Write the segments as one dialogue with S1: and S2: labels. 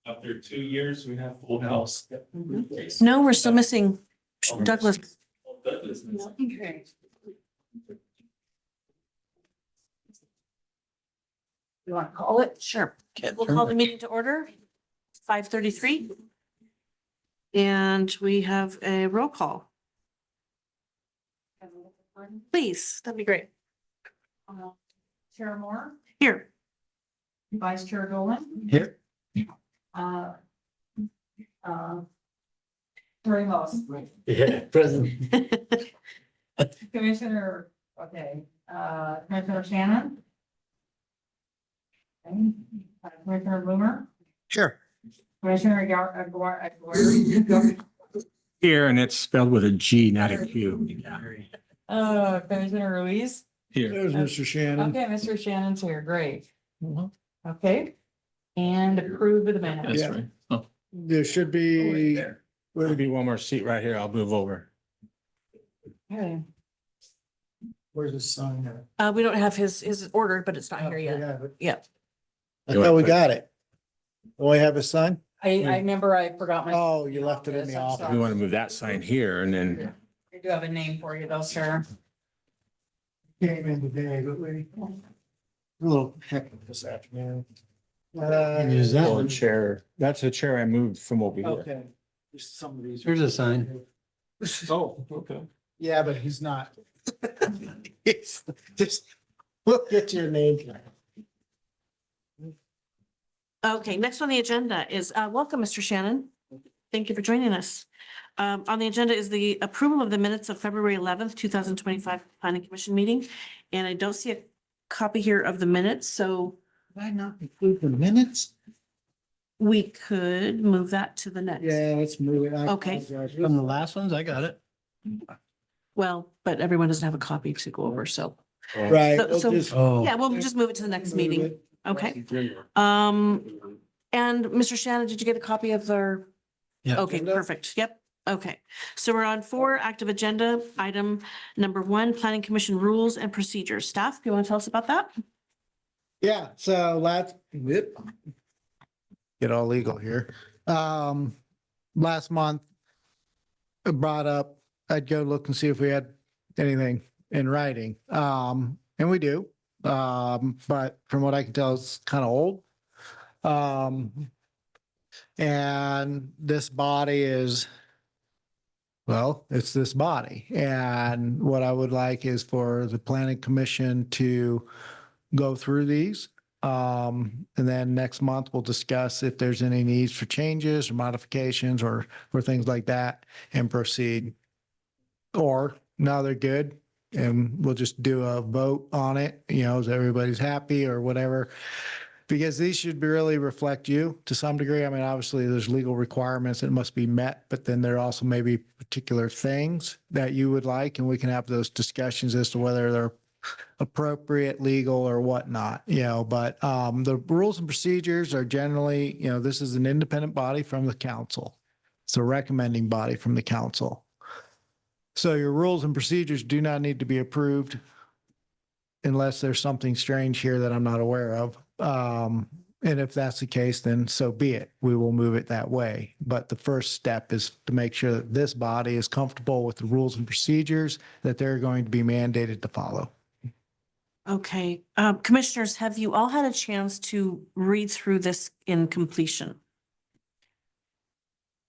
S1: After 2 years, we have full house.
S2: No, we're still missing Douglas.
S1: Douglas.
S2: Okay. You want to call it? Sure. We'll call the meeting to order, 5:33. And we have a roll call. Please, that'd be great.
S3: Chair Moore,
S2: Here.
S3: Vice Chair Dolan,
S4: Here.
S3: Terry Moss,
S4: Yeah, present.
S3: Commissioner, Commissioner Shannon. Okay, Commissioner Bloomer,
S4: Sure.
S3: Commissioner Aguirre,
S5: Here, and it's spelled with a G, not a Q.
S3: Commissioner Ruiz.
S5: Here.
S4: There's Mr. Shannon.
S3: Okay, Mr. Shannon's here, great. Okay, and approve of the minutes.
S5: That's
S4: Yeah.
S5: right. Oh,
S4: There should be,
S5: there'll be one more seat right here. I'll move over.
S3: Okay.
S4: where's the sign at?
S2: We don't have his ordered, but it's not here yet. Yep.
S4: I thought we got it. Do we have a sign?
S3: I remember I forgot my.
S4: Oh, you left it in the
S3: I'm
S4: office.
S3: sorry.
S5: We want to move that sign here and then,
S3: I do have a name for you though, sir.
S4: Came in today, but we. A little hectic this afternoon.
S5: is that one chair? That's the chair I moved from over here.
S4: Okay. Just some of these.
S6: Here's a sign.
S5: Oh, okay.
S4: Yeah, but he's not. It's just look at your name.
S2: Okay, next on the agenda is, welcome, Mr. Shannon. Thank you for joining us. On the agenda is the approval of the minutes of February 11th, 2025 Planning Commission meeting. And I don't see a copy here of the minutes, so
S4: Did I not include the minutes?
S2: we could move that to the next.
S4: Yeah, let's move it. I
S2: Okay.
S4: apologize.
S6: From the last ones, I got it.
S2: Well, but everyone doesn't have a copy to go over, so,
S4: Right.
S2: So-
S4: we'll
S2: so-
S4: just
S6: Oh.
S2: yeah, we'll just move it to the next
S4: move
S2: meeting.
S4: it.
S2: Okay. And Mr. Shannon, did you get a copy of our?
S6: Yeah.
S2: Okay,
S4: Agenda?
S2: perfect. Yep. Okay. So we're on 4, active agenda. Item number 1, Planning Commission rules and procedures. Staff, you want to tell us about that?
S4: Yeah, so get all legal here. Last month, I brought up, I'd go look and see if we had anything in writing. And we do. But from what I can tell, it's kind of old. And this body is, well, it's this body. And what I would like is for the planning commission to go through these. And then next month we'll discuss if there's any needs for changes or modifications or things like that and proceed. Or now they're good and we'll just do a vote on it, as everybody's happy or whatever. Because these should really reflect you to some degree. I mean, obviously there's legal requirements that must be met, but then there also may be particular things that you would like, and we can have those discussions as to whether they're appropriate, legal or whatnot, but the rules and procedures are generally, this is an independent body from the council. It's a recommending body from the council. So your rules and procedures do not need to be approved unless there's something strange here that I'm not aware of. And if that's the case, then so be it. We will move it that way. But the first step is to make sure that this body is comfortable with the rules and procedures that they're going to be mandated to follow.
S2: Okay. Commissioners, have you all had a chance to read through this in completion?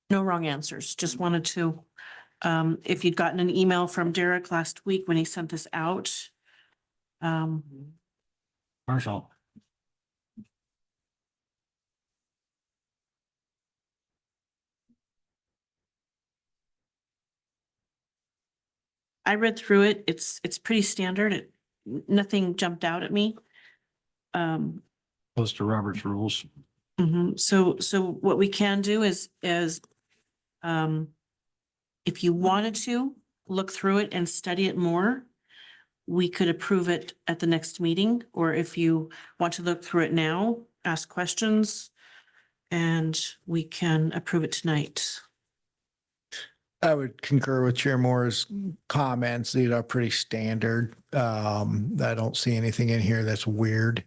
S2: No wrong answers. Just wanted to, if you'd gotten an email from Derek last week when he sent this out.
S6: Marshall.
S2: I read through it. It's pretty standard. Nothing jumped out at me.
S6: Close to Robert's rules.
S2: So what we can do is, if you wanted to look through it and study it more, we could approve it at the next meeting, or if you want to look through it now, ask questions, and we can approve it tonight.
S4: I would concur with Chair Moore's comments. These are pretty standard. I don't see anything in here that's weird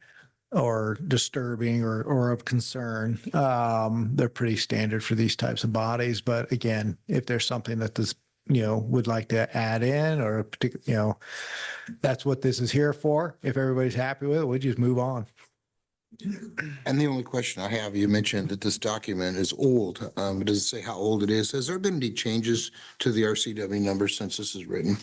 S4: or disturbing or of concern. They're pretty standard for these types of bodies. But again, if there's something that this, would like to add in or a particular, that's what this is here for. If everybody's happy with it, we just move on.
S7: And the only question I have, you mentioned that this document is old. It doesn't say how old it is. Has there been any changes to the RCW number since this is written?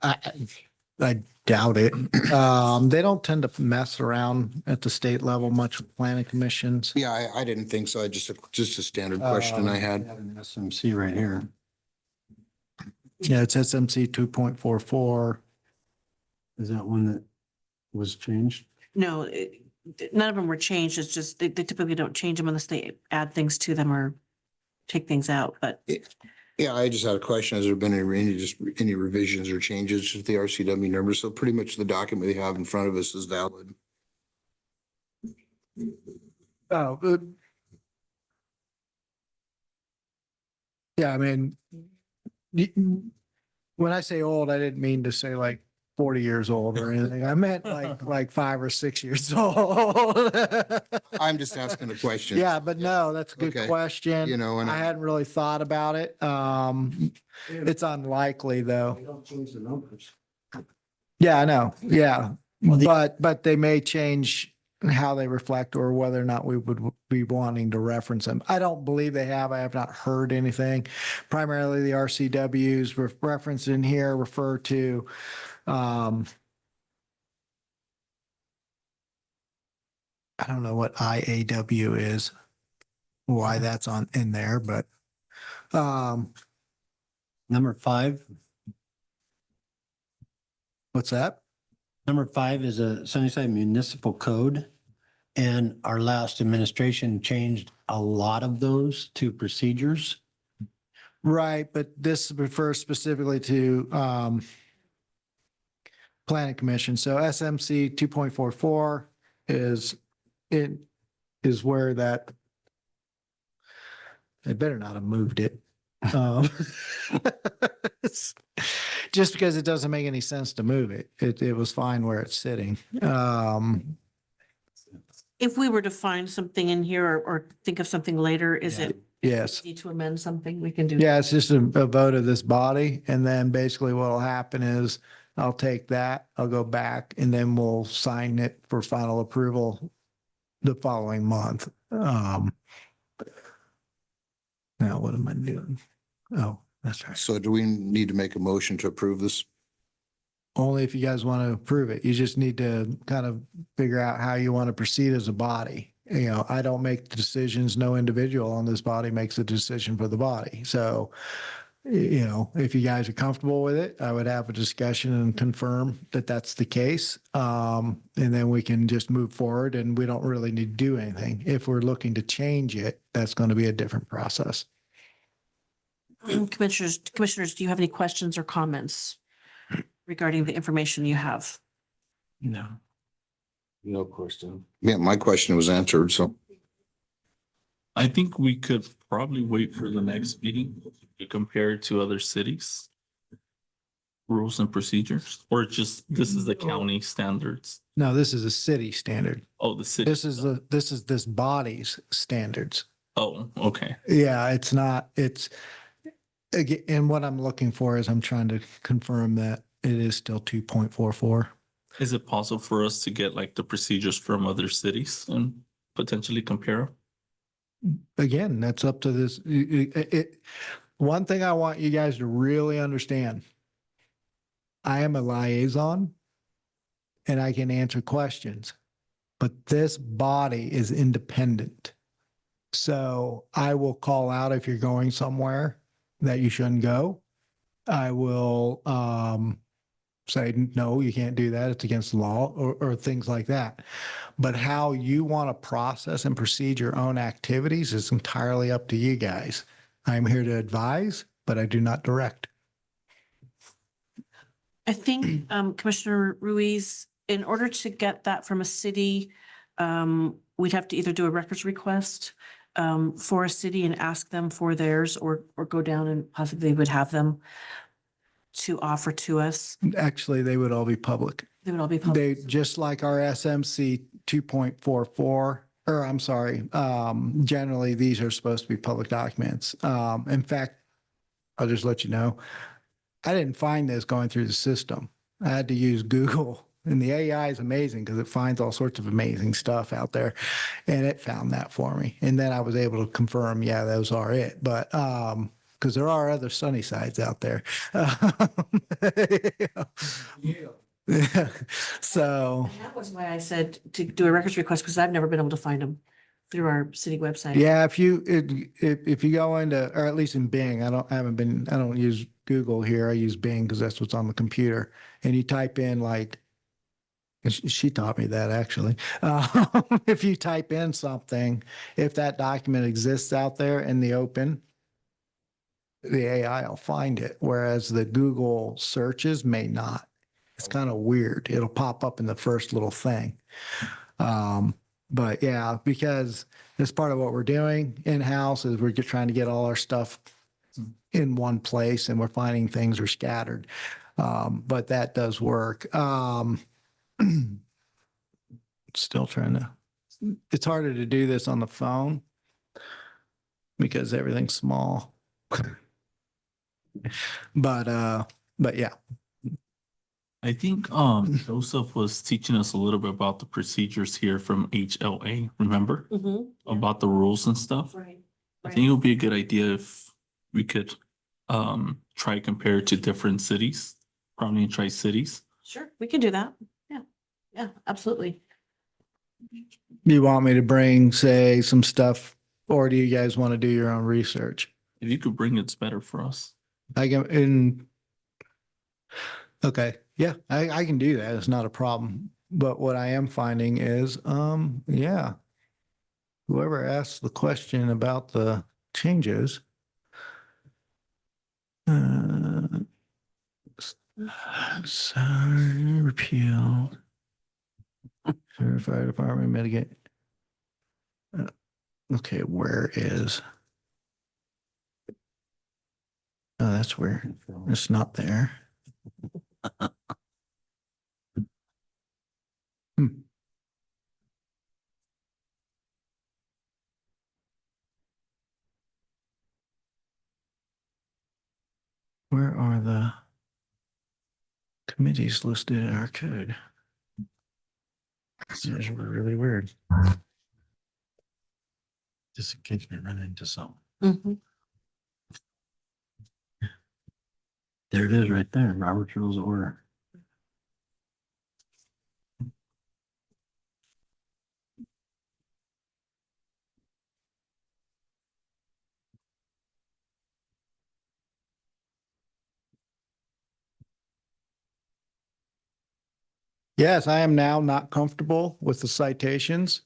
S4: I doubt it. They don't tend to mess around at the state level much with planning commissions.
S7: Yeah, I didn't think so. Just a standard question I had.
S6: have an SMC right here.
S4: Yeah, it's SMC 2.44.
S6: Is that one that was changed?
S2: No, none of them were changed. It's just, they typically don't change them unless they add things to them or take things out, but
S7: Yeah, I just had a question. Has there been any revisions or changes to the RCW number? So pretty much the document we have in front of us is valid.
S4: Oh, yeah, I mean, when I say old, I didn't mean to say like 40 years old or anything. I meant like 5 or 6 years old.
S7: I'm just asking a question.
S4: Yeah, but no, that's a good
S7: Okay.
S4: question.
S7: And
S4: I hadn't really thought about it. It's unlikely though.
S6: They don't change the numbers.
S4: Yeah, I know. Yeah.
S6: Well,
S4: But they may change how they reflect or whether or not we would be wanting to reference them. I don't believe they have. I have not heard anything. Primarily the RCWs referenced in here refer to I don't know what IAW is, why that's in there, but
S6: Number 5,
S4: what's that?
S6: number 5 is a Sunnyside Municipal Code. And our last administration changed a lot of those to procedures.
S4: Right, but this refers specifically to planning commission. So SMC 2.44 is where that they better not have moved it. Just because it doesn't make any sense to move it. It was fine where it's sitting.
S2: if we were to find something in here or think of something later, is
S6: Yeah.
S2: it
S4: Yes.
S2: need to amend something? We can do.
S4: Yeah, it's just a vote of this body. And then basically what'll happen is I'll take that, I'll go back and then we'll sign it for final approval the following month. Now what am I doing? Oh, that's right.
S7: so do we need to make a motion to approve this?
S4: Only if you guys want to approve it. You just need to kind of figure out how you want to proceed as a body. I don't make the decisions. No individual on this body makes a decision for the body. So, if you guys are comfortable with it, I would have a discussion and confirm that that's the case. And then we can just move forward and we don't really need to do anything. If we're looking to change it, that's going to be a different process.
S2: Commissioners, do you have any questions or comments regarding the information you have?
S6: No.
S5: No question.
S7: Yeah, my question was answered, so.
S1: I think we could probably wait for the next meeting to compare it to other cities. Rules and procedures, or just, this is the county standards.
S4: No, this is a city standard.
S1: Oh, the city.
S4: This is this body's standards.
S1: Oh, okay.
S4: Yeah, it's not, again, and what I'm looking for is I'm trying to confirm that it is still 2.44.
S1: Is it possible for us to get like the procedures from other cities and potentially compare?
S4: Again, that's up to this. One thing I want you guys to really understand. I am a liaison and I can answer questions, but this body is independent. So I will call out if you're going somewhere that you shouldn't go. I will say, no, you can't do that. It's against the law or things like that. But how you want to process and proceed your own activities is entirely up to you guys. I'm here to advise, but I do not direct.
S2: I think, Commissioner Ruiz, in order to get that from a city, we'd have to either do a records request Forest City and ask them for theirs or go down and possibly would have them to offer to us?
S4: Actually, they would all be public.
S2: They would all be
S4: They,
S2: public.
S4: just like our SMC 2.44, or I'm sorry, generally, these are supposed to be public documents. In fact, I'll just let you know, I didn't find this going through the system. I had to use Google, and the AI is amazing because it finds all sorts of amazing stuff out there, and it found that for me. And then I was able to confirm, yeah, those are it. But because there are other Sunnysides out there. So,
S2: And that was why I said to do a records request, because I've never been able to find them through our city website.
S4: yeah, if you go into, or at least in Bing, I don't use Google here. I use Bing because that's what's on the computer. And you type in like, and she taught me that actually. If you type in something, if that document exists out there in the open, the AI will find it, whereas the Google searches may not. It's kind of weird. It'll pop up in the first little thing. But yeah, because that's part of what we're doing in-house is we're just trying to get all our stuff in one place and we're finding things are scattered. But that does work. Still trying to, it's harder to do this on the phone because everything's small. But yeah.
S1: I think Joseph was teaching us a little bit about the procedures here from HLA, remember?
S2: Mhm.
S1: About the rules and stuff.
S2: Right.
S1: I think it would be a good idea if we could try to compare it to different cities, probably in tri-cities.
S2: Sure, we can do that. Yeah, yeah, absolutely.
S4: You want me to bring, say, some stuff, or do you guys want to do your own research?
S1: If you could bring it's better for us.
S4: I can, okay, yeah, I can do that. It's not a problem. But what I am finding is, yeah, whoever asked the question about the changes, sorry, repeal, fire department mitigate. Okay, where is? Oh, that's where it's not there. Hmm. Where are the committees listed in our code? This is really weird. Just in case we run into something.
S2: Mhm.
S6: There it is right there, Robert's Rules of Order.
S4: Yes, I am now not comfortable with the citations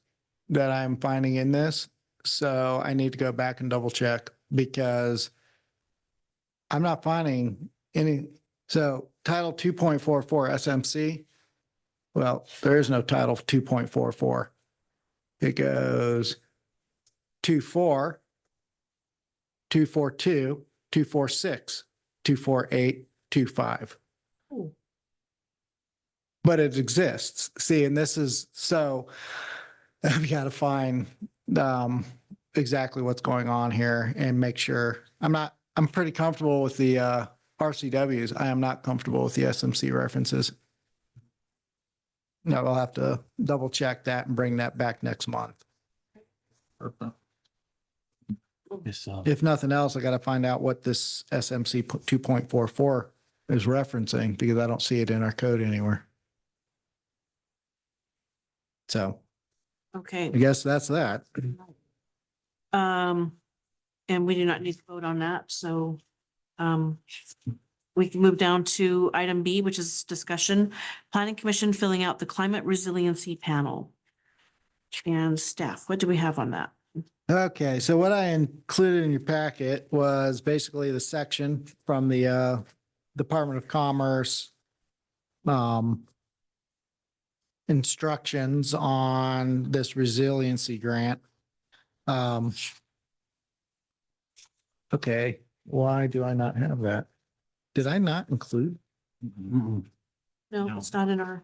S4: that I'm finding in this. So I need to go back and double check because I'm not finding any. So Title 2.44 SMC. Well, there is no Title 2.44. It goes 2.4, 2.42, 2.46, 2.48, 2.5.
S2: Ooh.
S4: But it exists. See, and this is, so I've got to find exactly what's going on here and make sure. I'm pretty comfortable with the RCWs. I am not comfortable with the SMC references. No, I'll have to double check that and bring that back next month.
S1: Perfect.
S4: If nothing else, I got to find out what this SMC 2.44 is referencing because I don't see it in our code anywhere. So
S2: Okay,
S4: I guess that's that.
S2: and we do not need to vote on that, so we can move down to item B, which is discussion, planning commission filling out the climate resiliency panel. And staff, what do we have on that?
S4: Okay, so what I included in your packet was basically the section from the Department of Commerce instructions on this resiliency grant. Um, okay, why do I not have that? Did I not include?
S6: Mm-mm.
S2: No, it's not in our,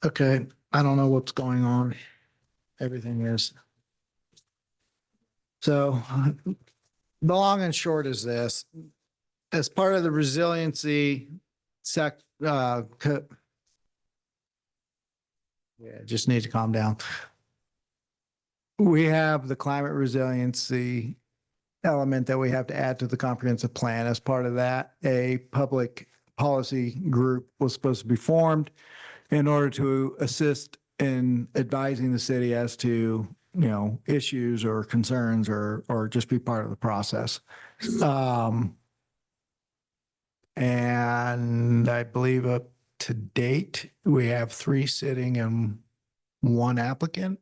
S4: Okay, I don't know what's going on. Everything is. So the long and short is this. As part of the resiliency yeah, just need to calm down. We have the climate resiliency element that we have to add to the comprehensive plan. As part of that, a public policy group was supposed to be formed in order to assist in advising the city as to, issues or concerns or just be part of the process. And I believe up to date, we have 3 sitting and 1 applicant.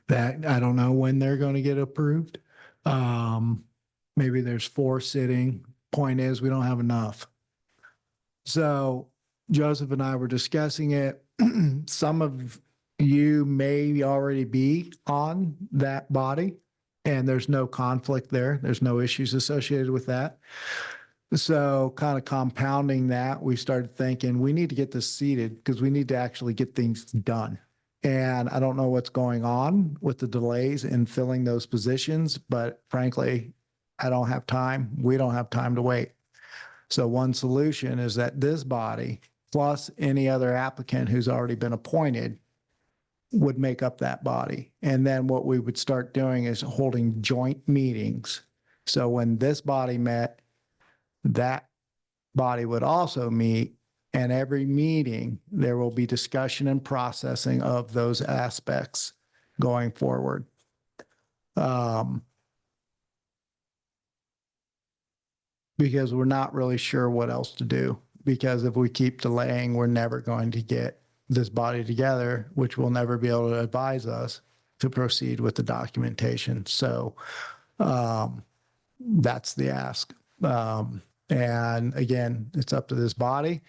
S4: That I don't know when they're going to get approved. Maybe there's 4 sitting. Point is, we don't have enough. So Joseph and I were discussing it. Some of you may already be on that body, and there's no conflict there. There's no issues associated with that. So kind of compounding that, we started thinking we need to get this seated because we need to actually get things done. And I don't know what's going on with the delays in filling those positions, but frankly, I don't have time. We don't have time to wait. So one solution is that this body, plus any other applicant who's already been appointed, would make up that body. And then what we would start doing is holding joint meetings. So when this body met, that body would also meet, and every meeting, there will be discussion and processing of those aspects going forward. Because we're not really sure what else to do. Because if we keep delaying, we're never going to get this body together, which will never be able to advise us to proceed with the documentation. So that's the ask. And again, it's up to this body.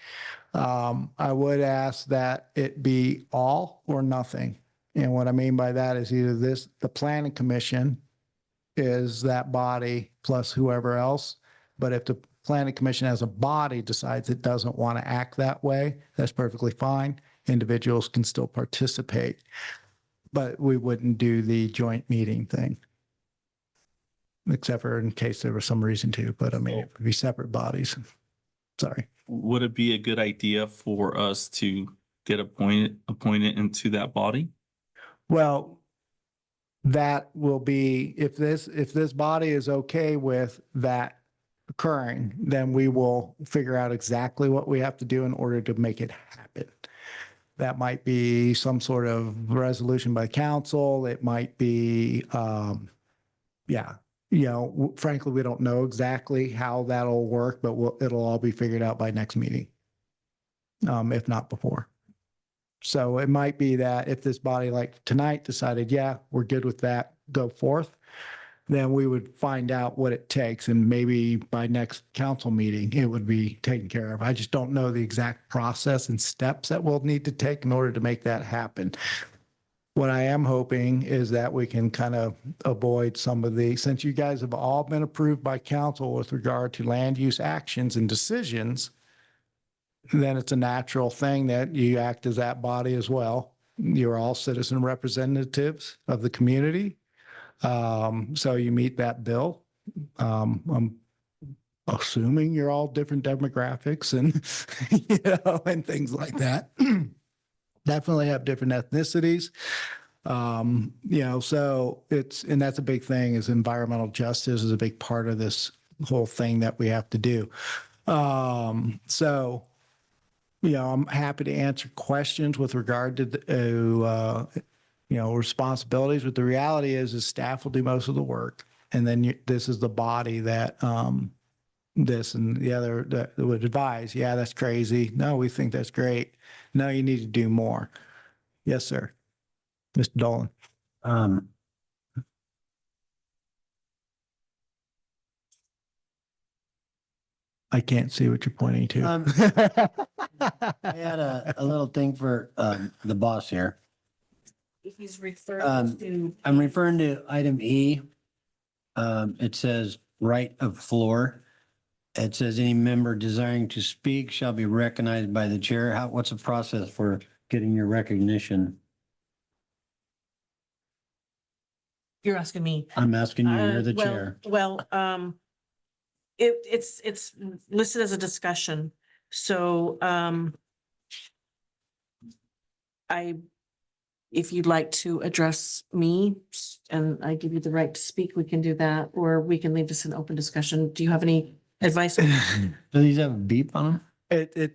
S4: I would ask that it be all or nothing. And what I mean by that is either the planning commission is that body plus whoever else. But if the planning commission as a body decides it doesn't want to act that way, that's perfectly fine. Individuals can still participate, but we wouldn't do the joint meeting thing. Except for in case there was some reason to, but I mean, it would be separate bodies. Sorry.
S1: Would it be a good idea for us to get appointed into that body?
S4: Well, that will be, if this body is okay with that occurring, then we will figure out exactly what we have to do in order to make it happen. That might be some sort of resolution by council. It might be, frankly, we don't know exactly how that'll work, but it'll all be figured out by next meeting, if not before. So it might be that if this body like tonight decided, yeah, we're good with that, go forth, then we would find out what it takes. And maybe by next council meeting, it would be taken care of. I just don't know the exact process and steps that we'll need to take in order to make that happen. What I am hoping is that we can kind of avoid some of since you guys have all been approved by council with regard to land use actions and decisions, then it's a natural thing that you act as that body as well. You're all citizen representatives of the community. So you meet that bill. I'm assuming you're all different demographics and, and things like that. Definitely have different ethnicities. So and that's a big thing, is environmental justice is a big part of this whole thing that we have to do. I'm happy to answer questions with regard to responsibilities, but the reality is staff will do most of the work. And then this is the body that, this and the other that would advise, yeah, that's crazy. No, we think that's great. No, you need to do more. Yes, sir. Mr. Dolan. I can't see what you're pointing to.
S6: I had a little thing for the boss here.
S2: he's referring
S6: Um,
S2: to.
S6: I'm referring to item E. It says right of floor. It says any member desiring to speak shall be recognized by the chair. What's the process for getting your recognition?
S2: You're asking me.
S6: I'm asking you, you're the
S2: Well-
S6: chair.
S2: Well, it's listed as a discussion, so, if you'd like to address me and I give you the right to speak, we can do that, or we can leave this in open discussion. Do you have any advice?
S6: Do these have a beep on them?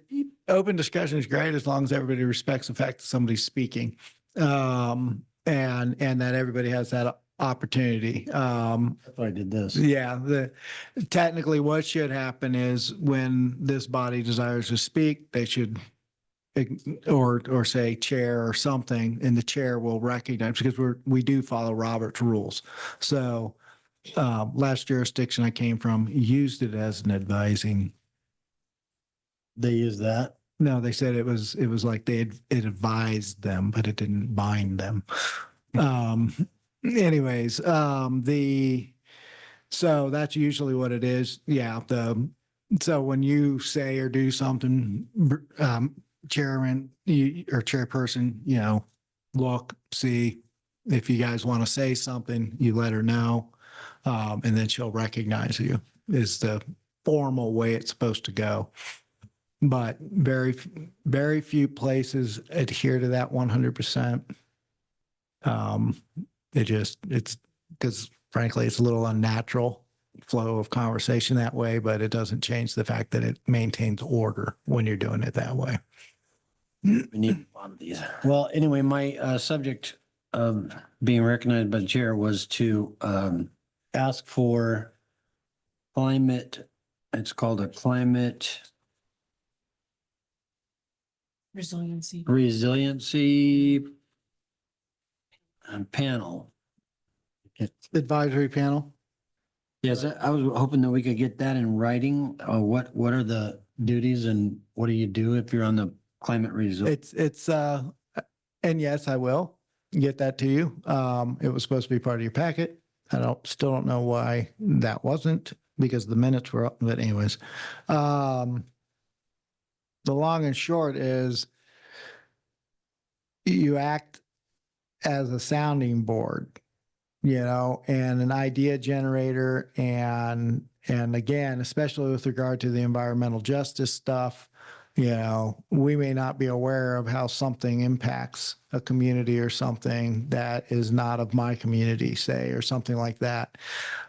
S4: Open discussion is great as long as everybody respects the fact that somebody's speaking. And that everybody has that opportunity.
S6: That's why I did this.
S4: Yeah, technically what should happen is when this body desires to speak, they should or say chair or something, and the chair will recognize, because we do follow Robert's rules. So last jurisdiction I came from used it as an advising.
S6: They use that.
S4: No, they said it was like it advised them, but it didn't bind them. Anyways, so that's usually what it is. Yeah. So when you say or do something, chairman, or chairperson, look, see, if you guys want to say something, you let her know. And then she'll recognize you is the formal way it's supposed to go. But very, very few places adhere to that 100%. It's because frankly, it's a little unnatural flow of conversation that way, but it doesn't change the fact that it maintains order when you're doing it that way.
S6: We need one of these. Well, anyway, my subject of being recognized by the chair was to ask for climate, it's called a climate
S2: Resiliency.
S6: resiliency panel.
S4: Advisory panel.
S6: Yes, I was hoping that we could get that in writing. What are the duties and what do you do if you're on the climate resilience?
S4: And yes, I will get that to you. It was supposed to be part of your packet. Still don't know why that wasn't, because the minutes were up, but anyways. The long and short is you act as a sounding board, and an idea generator. And again, especially with regard to the environmental justice stuff, we may not be aware of how something impacts a community or something that is not of my community, say, or something like that.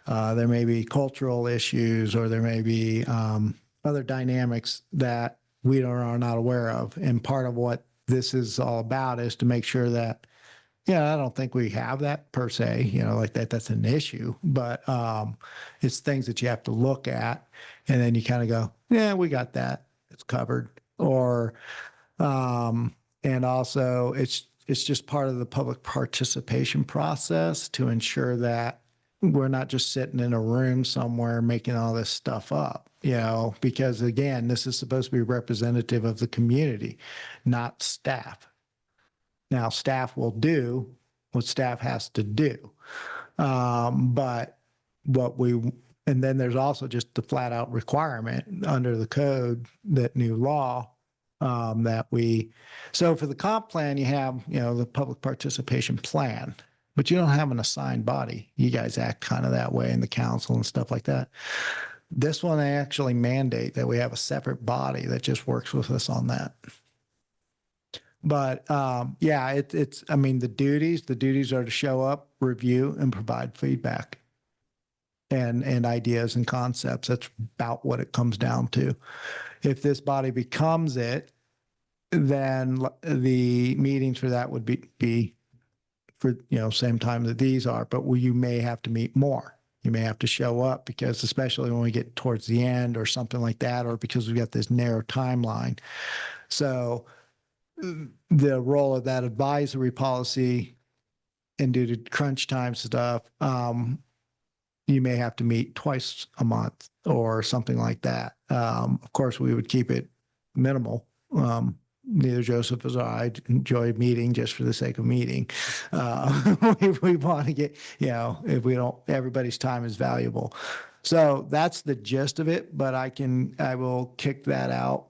S4: There may be cultural issues, or there may be other dynamics that we are not aware of. And part of what this is all about is to make sure that, I don't think we have that per se, like that's an issue, but it's things that you have to look at, and then you kind of go, yeah, we got that. It's covered. Or, and also it's just part of the public participation process to ensure that we're not just sitting in a room somewhere making all this stuff up, because again, this is supposed to be representative of the community, not staff. Now, staff will do what staff has to do. But and then there's also just the flat out requirement under the code, that new law, so for the comp plan, you have, the public participation plan, but you don't have an assigned body. You guys act kind of that way in the council and stuff like that. This one, they actually mandate that we have a separate body that just works with us on that. But the duties are to show up, review, and provide feedback and ideas and concepts. That's about what it comes down to. If this body becomes it, then the meetings for that would be for, same time that these are, but you may have to meet more. You may have to show up, because especially when we get towards the end or something like that, or because we've got this narrow timeline. So the role of that advisory policy, and due to crunch time stuff, you may have to meet twice a month or something like that. Of course, we would keep it minimal, neither Joseph as I enjoy meeting just for the sake of meeting. We want to get, if we don't, everybody's time is valuable. So that's the gist of it, but I will kick that out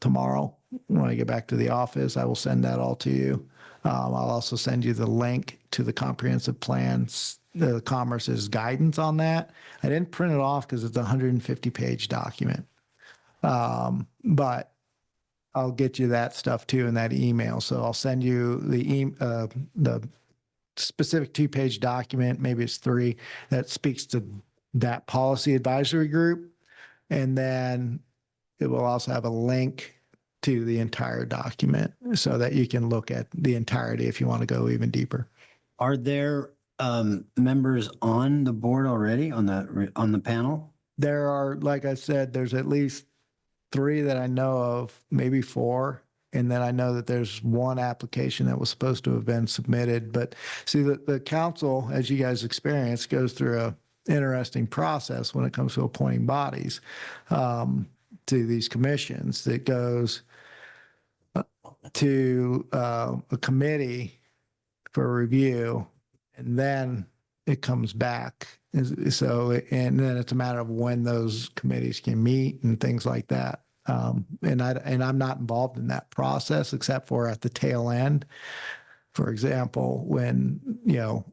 S4: tomorrow when I get back to the office. I will send that all to you. I'll also send you the link to the comprehensive plans, the Commerce's guidance on that. I didn't print it off because it's a 150-page document. But I'll get you that stuff too in that email. So I'll send you the specific 2-page document, maybe it's 3, that speaks to that policy advisory group. And then it will also have a link to the entire document so that you can look at the entirety if you want to go even deeper.
S6: Are there members on the board already on the panel?
S4: There are, like I said, there's at least 3 that I know of, maybe 4. And then I know that there's 1 application that was supposed to have been submitted. But see, the council, as you guys experience, goes through a interesting process when it comes to appointing bodies to these commissions. That goes to a committee for review, and then it comes back. So, and then it's a matter of when those committees can meet and things like that. And I'm not involved in that process except for at the tail end. For example, when,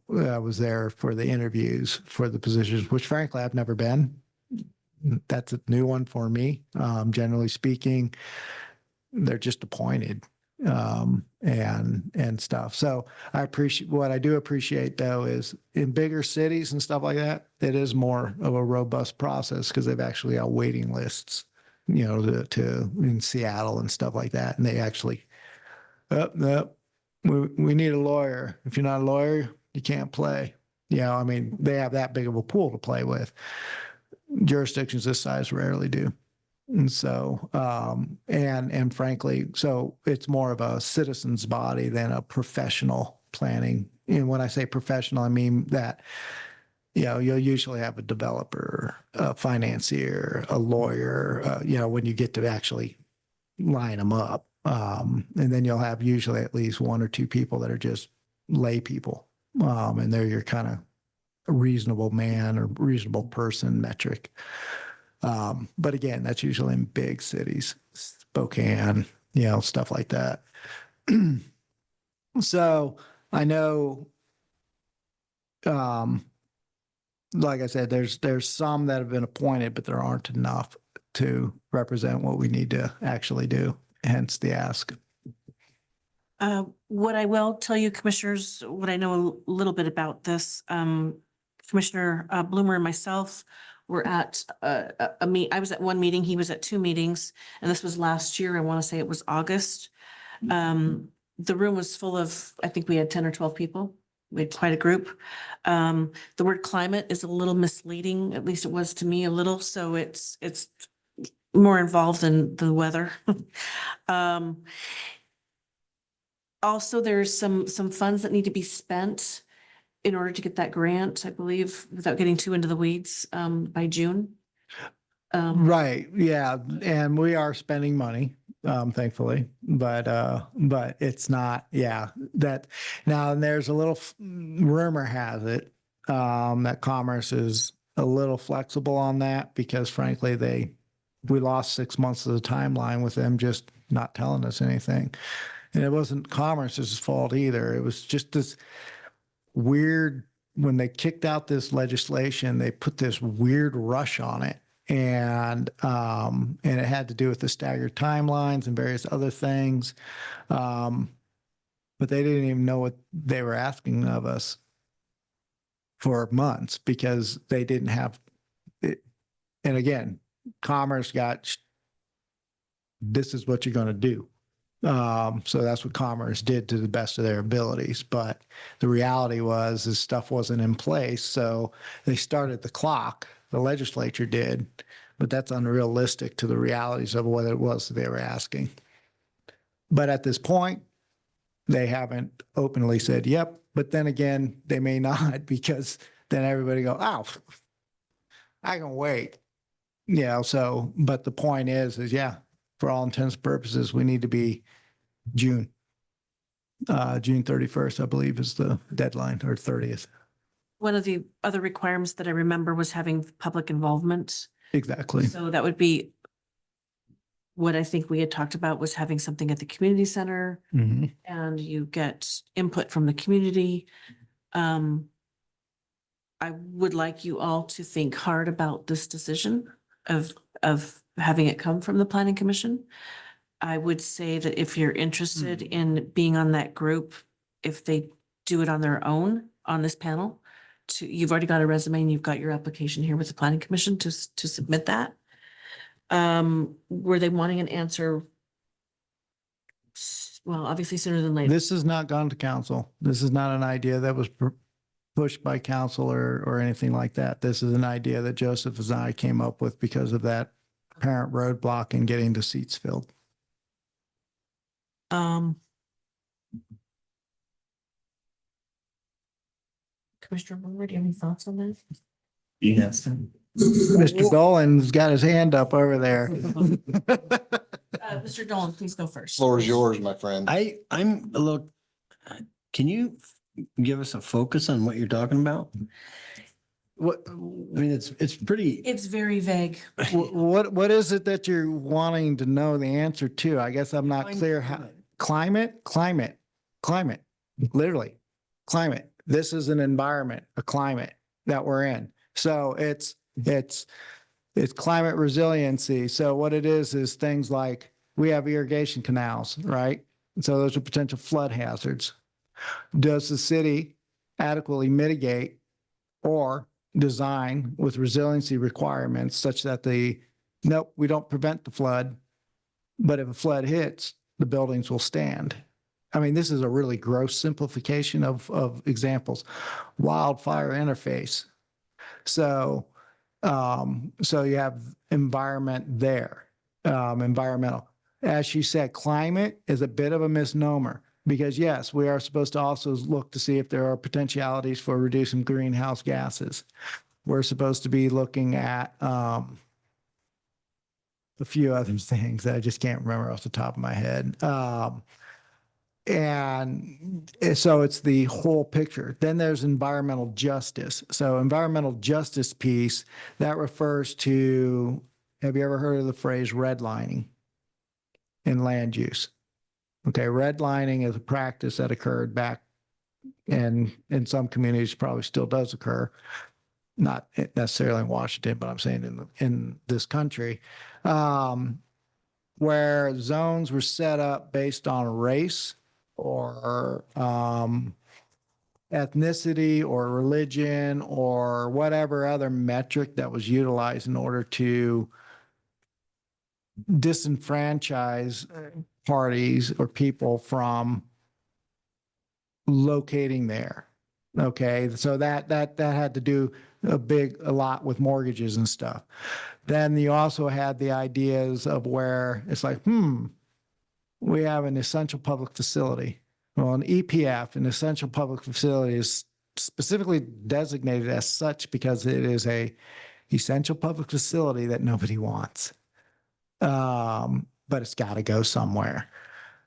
S4: I was there for the interviews for the positions, which frankly, I've never been. That's a new one for me. Generally speaking, they're just appointed and stuff. So what I do appreciate though is in bigger cities and stuff like that, it is more of a robust process because they've actually got waiting lists, to in Seattle and stuff like that. And they actually, we need a lawyer. If you're not a lawyer, you can't play. They have that big of a pool to play with. Jurisdictions this size rarely do. And so, and frankly, so it's more of a citizen's body than a professional planning. And when I say professional, I mean that, you'll usually have a developer, a financier, a lawyer, when you get to actually line them up. And then you'll have usually at least 1 or 2 people that are just lay people. And they're your kind of reasonable man or reasonable person metric. But again, that's usually in big cities, Spokane, stuff like that. So I know, like I said, there's some that have been appointed, but there aren't enough to represent what we need to actually do, hence the ask.
S2: What I will tell you, commissioners, what I know a little bit about this, Commissioner Bloomer and myself were at I was at 1 meeting, he was at 2 meetings, and this was last year. I want to say it was August. The room was full of, I think we had 10 or 12 people. We had quite a group. The word climate is a little misleading, at least it was to me a little. So it's more involved than the weather. Also, there's some funds that need to be spent in order to get that grant, I believe, without getting too into the weeds, by June.
S4: Right. Yeah. And we are spending money, thankfully, but it's not, that now, and there's a little rumor has it, that Commerce is a little flexible on that because frankly, we lost 6 months of the timeline with them just not telling us anything. And it wasn't Commerce's fault either. It was just this weird, when they kicked out this legislation, they put this weird rush on it. And it had to do with the staggered timelines and various other things. But they didn't even know what they were asking of us for months because they didn't have it. And again, Commerce got, this is what you're going to do. So that's what Commerce did to the best of their abilities. But the reality was is stuff wasn't in place. So they started the clock. The legislature did, but that's unrealistic to the realities of what it was that they were asking. But at this point, they haven't openly said, yep. But then again, they may not because then everybody go, oh, I can wait. So, but the point is yeah, for all intents and purposes, we need to be June. June 31st, I believe, is the deadline, or 30th.
S2: One of the other requirements that I remember was having public involvement.
S4: Exactly.
S2: So that would be what I think we had talked about, was having something at the community center,
S4: Mhm.
S2: and you get input from the community. I would like you all to think hard about this decision of having it come from the planning commission. I would say that if you're interested in being on that group, if they do it on their own on this panel, you've already got a resume and you've got your application here with the planning commission to submit that. Were they wanting an answer? Well, obviously sooner than later.
S4: This has not gone to council. This is not an idea that was pushed by council or anything like that. This is an idea that Joseph and I came up with because of that apparent roadblock in getting the seats filled.
S2: Commissioner Brewer, do you have any thoughts on that?
S1: Yes.
S4: Mr. Dolan's got his hand up over there.
S2: Mr. Dolan, please go first.
S7: Floor is yours, my friend.
S6: I'm a little, can you give us a focus on what you're talking about?
S4: What,
S6: I mean, it's pretty,
S2: It's very vague.
S4: what is it that you're wanting to know the answer to? I guess I'm not clear how. Climate, literally, climate. This is an environment, a climate that we're in. So it's climate resiliency. So what it is things like, we have irrigation canals, right? So those are potential flood hazards. Does the city adequately mitigate or design with resiliency requirements such that nope, we don't prevent the flood, but if a flood hits, the buildings will stand. I mean, this is a really gross simplification of examples. Wildfire interface. So you have environment there, environmental. As she said, climate is a bit of a misnomer because yes, we are supposed to also look to see if there are potentialities for reducing greenhouse gases. We're supposed to be looking at a few other things that I just can't remember off the top of my head. And so it's the whole picture. Then there's environmental justice. So environmental justice piece, that refers to, have you ever heard of the phrase redlining in land use? Okay, redlining is a practice that occurred back in some communities, probably still does occur. Not necessarily in Washington, but I'm saying in this country, where zones were set up based on race or ethnicity or religion or whatever other metric that was utilized in order to disenfranchise parties or people from locating there. Okay, so that had to do a lot with mortgages and stuff. Then you also had the ideas of where it's like, we have an essential public facility. Well, an EPF, an essential public facility, is specifically designated as such because it is a essential public facility that nobody wants. But it's got to go somewhere.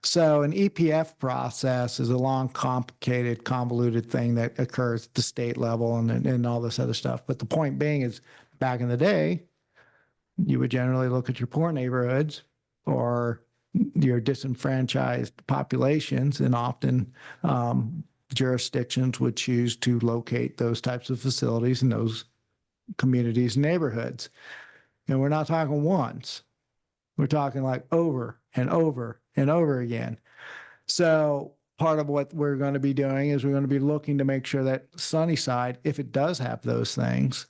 S4: So an EPF process is a long, complicated, convoluted thing that occurs at the state level and all this other stuff. But the point being is, back in the day, you would generally look at your poor neighborhoods or your disenfranchised populations, and often jurisdictions would choose to locate those types of facilities in those communities and neighborhoods. And we're not talking once. We're talking like over and over and over again. So part of what we're going to be doing is we're going to be looking to make sure that Sunnyside, if it does have those things,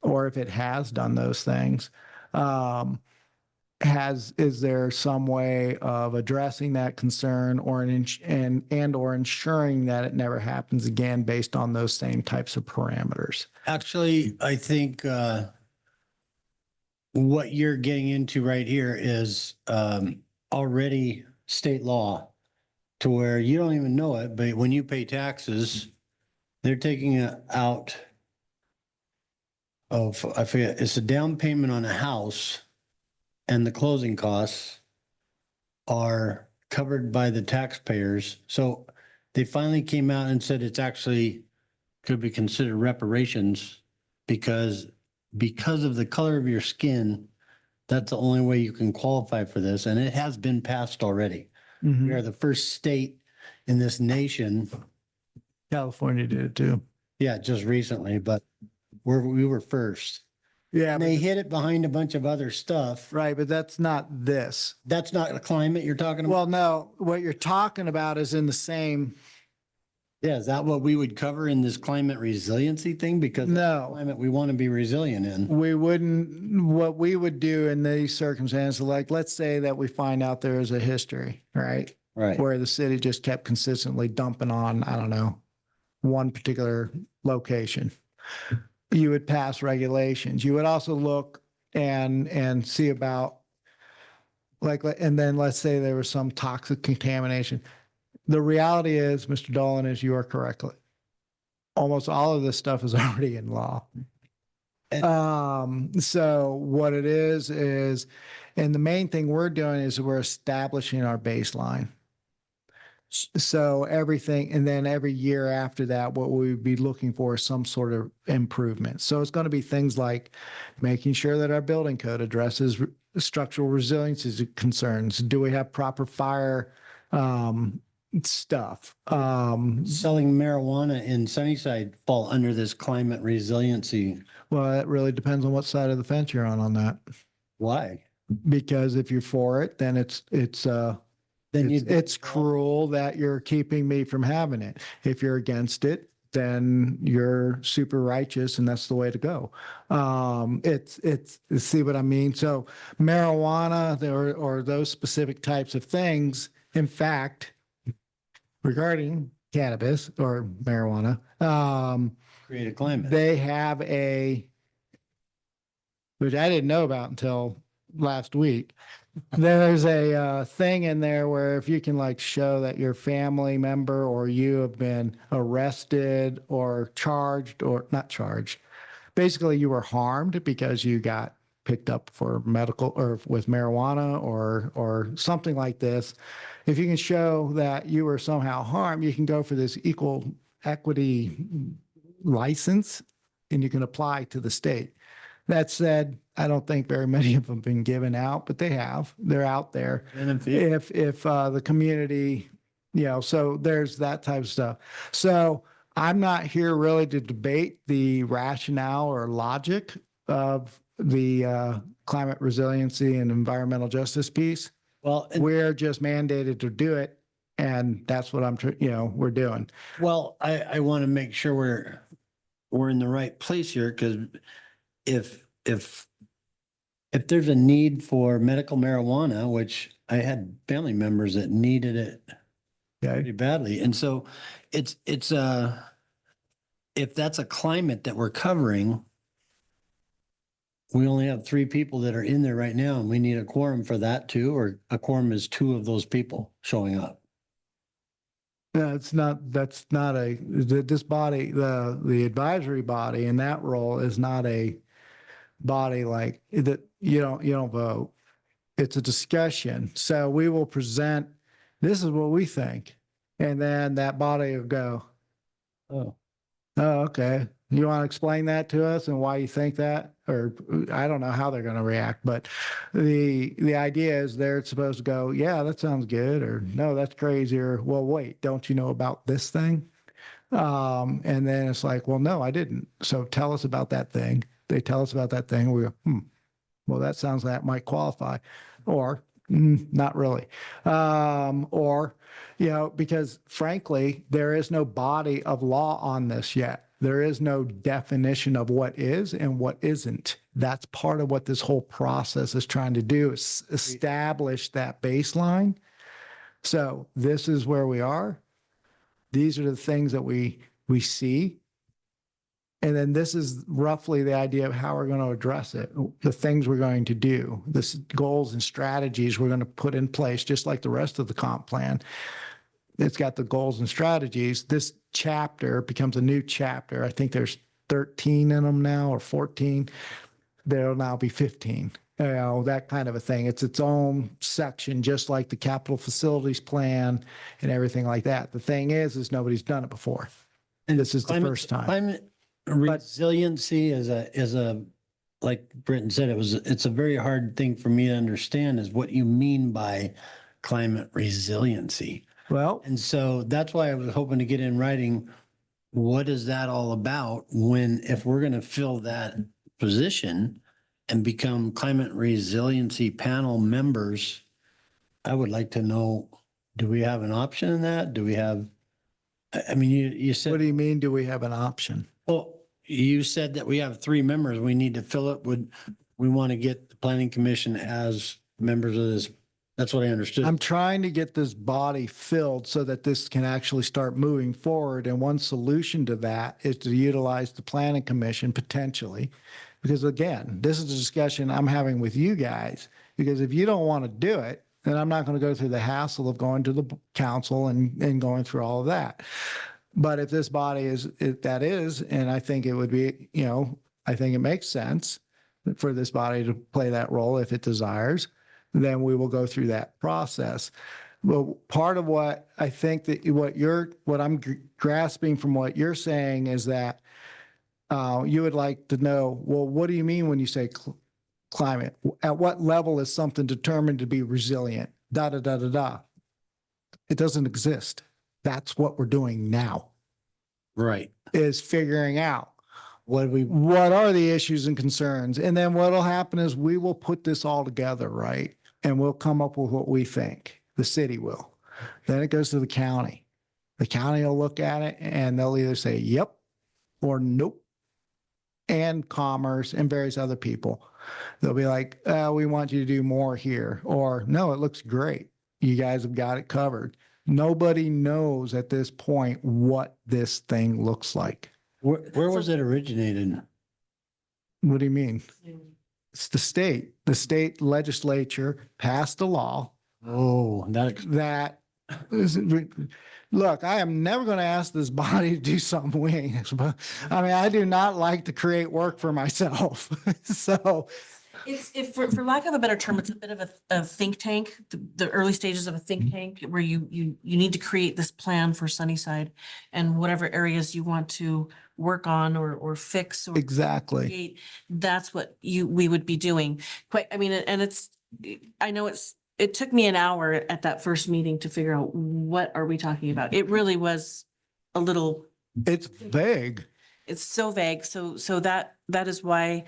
S4: or if it has done those things, is there some way of addressing that concern or ensuring that it never happens again based on those same types of parameters?
S6: actually, I think what you're getting into right here is already state law, to where you don't even know it, but when you pay taxes, they're taking it out of, I forget, it's a down payment on a house and the closing costs, are covered by the taxpayers. So they finally came out and said it's actually could be considered reparations because of the color of your skin, that's the only way you can qualify for this. And it has been passed already. We are the first state in this nation.
S4: California did it too.
S6: Yeah, just recently, but we were first.
S4: Yeah,
S6: And they hid it behind a bunch of other stuff.
S4: right, but that's not this.
S6: That's not a climate you're talking about?
S4: Well, no, what you're talking about is in the same,
S6: Yeah, is that what we would cover in this climate resiliency thing? Because that's the
S4: no.
S6: climate we want to be resilient in.
S4: We wouldn't, what we would do in these circumstances, like, let's say that we find out there is a history, right?
S6: Right.
S4: Where the city just kept consistently dumping on, I don't know, one particular location. You would pass regulations. You would also look and see about like, and then let's say there was some toxic contamination. The reality is, Mr. Dolan, is you are correct. Almost all of this stuff is already in law. So what it is, and the main thing we're doing is we're establishing our baseline. So everything, and then every year after that, what we would be looking for is some sort of improvement. So it's going to be things like making sure that our building code addresses structural resiliency concerns. Do we have proper fire stuff?
S6: Selling marijuana in Sunnyside fall under this climate resiliency.
S4: Well, it really depends on what side of the fence you're on that.
S6: Why?
S4: Because if you're for it, then it's cruel that you're keeping me from having it. If you're against it, then you're super righteous and that's the way to go. See what I mean? So marijuana or those specific types of things, in fact, regarding cannabis or marijuana,
S6: Create a climate.
S4: they have which I didn't know about until last week. There's a thing in there where if you can like show that your family member or you have been arrested or charged or not charged, basically you were harmed because you got picked up for medical or with marijuana or something like this. If you can show that you were somehow harmed, you can go for this equal equity license and you can apply to the state. That said, I don't think very many of them have been given out, but they have. They're out there. If the community, so there's that type of stuff. So I'm not here really to debate the rationale or logic of the climate resiliency and environmental justice piece.
S6: Well,
S4: We're just mandated to do it, and that's what we're doing.
S6: well, I want to make sure we're in the right place here because if there's a need for medical marijuana, which I had family members that needed it pretty
S4: Okay.
S6: badly. And so it's if that's a climate that we're covering, we only have 3 people that are in there right now and we need a quorum for that too, or a quorum is 2 of those people showing up.
S4: That's not this body, the advisory body in that role is not a body like that. You don't vote. It's a discussion. So we will present, this is what we think. And then that body will go,
S6: Oh,
S4: okay. You want to explain that to us and why you think that? Or I don't know how they're going to react, but the idea is they're supposed to go, yeah, that sounds good. Or no, that's crazy. Or, well, wait, don't you know about this thing? And then it's like, well, no, I didn't. So tell us about that thing. They tell us about that thing. We go, well, that sounds like that might qualify, or not really. Or, because frankly, there is no body of law on this yet. There is no definition of what is and what isn't. That's part of what this whole process is trying to do, is establish that baseline. So this is where we are. These are the things that we see. And then this is roughly the idea of how we're going to address it, the things we're going to do, the goals and strategies we're going to put in place, just like the rest of the comp plan. It's got the goals and strategies. This chapter becomes a new chapter. I think there's 13 in them now or 14. There'll now be 15. that kind of a thing. It's its own section, just like the capital facilities plan and everything like that. The thing is nobody's done it before. And this is the
S6: Climate-
S4: first time.
S6: Climate resiliency is like Britton said, it's a very hard thing for me to understand is what you mean by climate resiliency.
S4: Well,
S6: And so that's why I was hoping to get in writing, what is that all about if we're going to fill that position and become climate resiliency panel members, I would like to know, do we have an option in that? Do we have, I mean, you
S4: what
S6: said,
S4: do you mean, do we have an option?
S6: well, you said that we have 3 members. We need to fill it. Would we want to get the planning commission as members of this? That's what I understood.
S4: I'm trying to get this body filled so that this can actually start moving forward. And one solution to that is to utilize the planning commission potentially. Because again, this is a discussion I'm having with you guys, because if you don't want to do it, then I'm not going to go through the hassle of going to the council and going through all of that. But if this body and I think it would be, I think it makes sense for this body to play that role if it desires, then we will go through that process. Well, part of what I think that what I'm grasping from what you're saying is that you would like to know, well, what do you mean when you say climate? At what level is something determined to be resilient? Da, da, da, da, da. It doesn't exist. That's what we're doing now,
S6: Right.
S4: is figuring out what are the issues and concerns. And then what'll happen is we will put this all together, right? And we'll come up with what we think. The city will. Then it goes to the county. The county will look at it and they'll either say, yep, or nope. And commerce and various other people. They'll be like, we want you to do more here. Or no, it looks great. You guys have got it covered. Nobody knows at this point what this thing looks like.
S6: Where was it originated?
S4: What do you mean? It's the state. The state legislature passed a law
S6: Oh,
S4: that look, I am never going to ask this body to do something we ain't. I mean, I do not like to create work for myself. So
S2: It's, if for lack of a better term, it's a bit of a think tank, the early stages of a think tank where you need to create this plan for Sunnyside and whatever areas you want to work on or fix or
S4: exactly.
S2: create. That's what we would be doing. Quite, I mean, and I know it took me an hour at that first meeting to figure out what are we talking about. It really was a little,
S4: It's vague.
S2: it's so vague. So that is why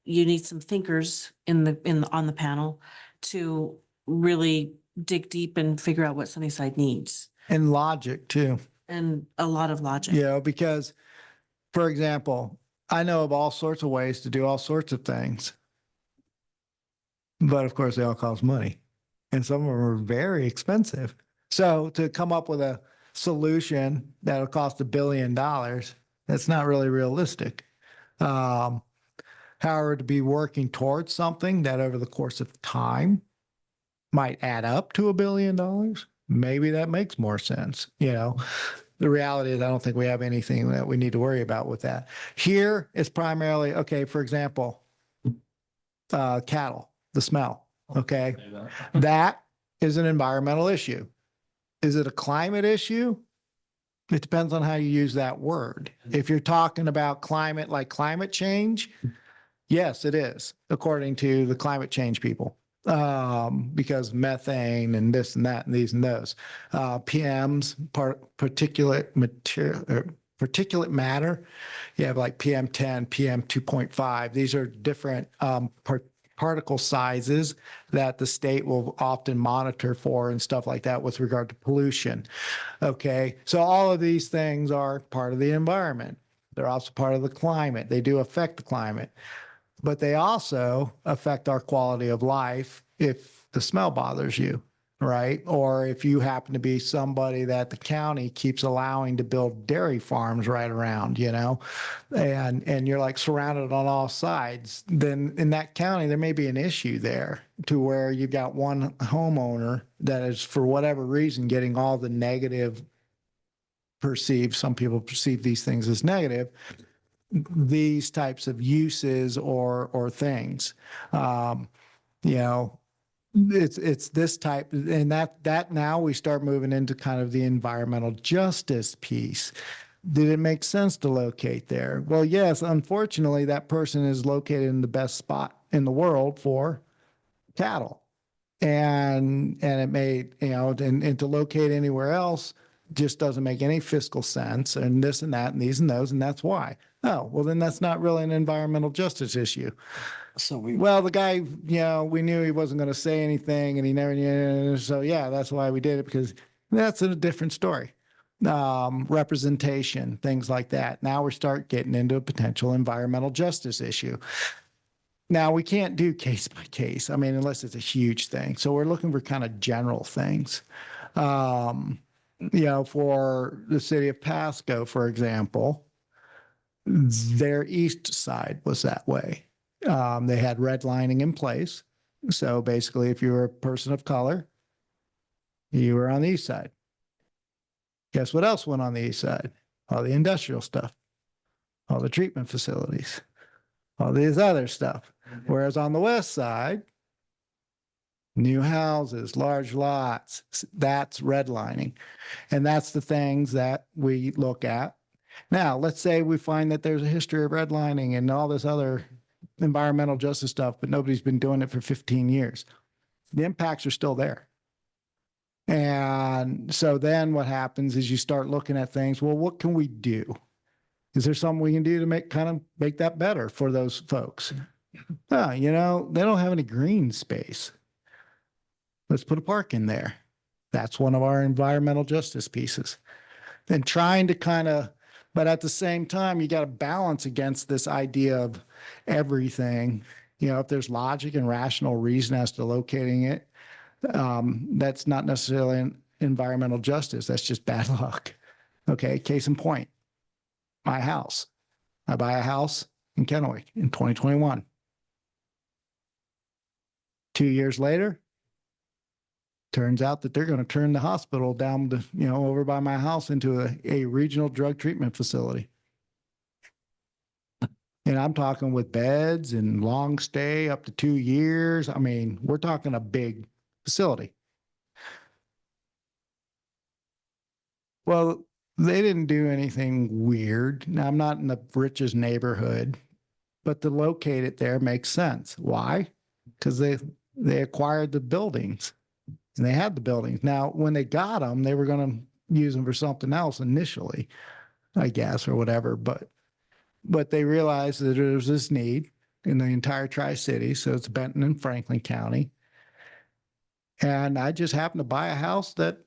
S2: you need some thinkers on the panel to really dig deep and figure out what Sunnyside needs,
S4: And logic too.
S2: and a lot of logic.
S4: Because, for example, I know of all sorts of ways to do all sorts of things. But of course, they all cost money. And some of them are very expensive. So to come up with a solution that'll cost $1 billion, that's not really realistic. However, to be working towards something that over the course of time might add up to $1 billion, maybe that makes more sense. The reality is I don't think we have anything that we need to worry about with that. Here, it's primarily, okay, for example, cattle, the smell, okay? That is an environmental issue. Is it a climate issue? It depends on how you use that word. If you're talking about climate, like climate change, yes, it is, according to the climate change people. Because methane and this and that and these and those. PMs, particulate matter. You have like PM10, PM2.5. These are different particle sizes that the state will often monitor for and stuff like that with regard to pollution. Okay, so all of these things are part of the environment. They're also part of the climate. They do affect the climate. But they also affect our quality of life if the smell bothers you, right? Or if you happen to be somebody that the county keeps allowing to build dairy farms right around, and you're like surrounded on all sides, then in that county, there may be an issue there to where you've got one homeowner that is, for whatever reason, getting all the negative some people perceive these things as negative. these types of uses or things. You know, it's this type, and that now we start moving into kind of the environmental justice piece. Did it make sense to locate there? Well, yes, unfortunately, that person is located in the best spot in the world for cattle. And it made, you know, and to locate anywhere else just doesn't make any fiscal sense, and this and that and these and those, and that's why. Oh, well, then that's not really an environmental justice issue.
S6: So we,
S4: Well, the guy, you know, we knew he wasn't going to say anything and he never knew. So yeah, that's why we did it, because that's a different story. Representation, things like that. Now we start getting into a potential environmental justice issue. Now we can't do case by case. I mean, unless it's a huge thing. So we're looking for kind of general things. You know, for the city of Pasco, for example, their east side was that way. They had redlining in place. So basically, if you were a person of color, you were on the east side. Guess what else went on the east side? All the industrial stuff, all the treatment facilities, all these other stuff. Whereas on the west side, new houses, large lots, that's redlining. And that's the things that we look at. Now, let's say we find that there's a history of redlining and all this other environmental justice stuff, but nobody's been doing it for 15 years. The impacts are still there. And so then what happens is you start looking at things, well, what can we do? Is there something we can do to make that better for those folks? You know, they don't have any green space. Let's put a park in there. That's one of our environmental justice pieces. And trying to kind of, but at the same time, you got to balance against this idea of everything. You know, if there's logic and rational reason as to locating it, that's not necessarily an environmental justice. That's just bad luck. Okay, case in point, my house. I buy a house in Kennewick in 2021. 2 years later, turns out that they're going to turn the hospital down the, you know, over by my house into a regional drug treatment facility. And I'm talking with beds and long stay up to 2 years. I mean, we're talking a big facility. Well, they didn't do anything weird. Now, I'm not in the richest neighborhood, but to locate it there makes sense. Why? Because they acquired the buildings. And they had the buildings. Now, when they got them, they were going to use them for something else initially, I guess, or whatever. But they realized that there was this need in the entire Tri-City. So it's Benton and Franklin County. And I just happened to buy a house that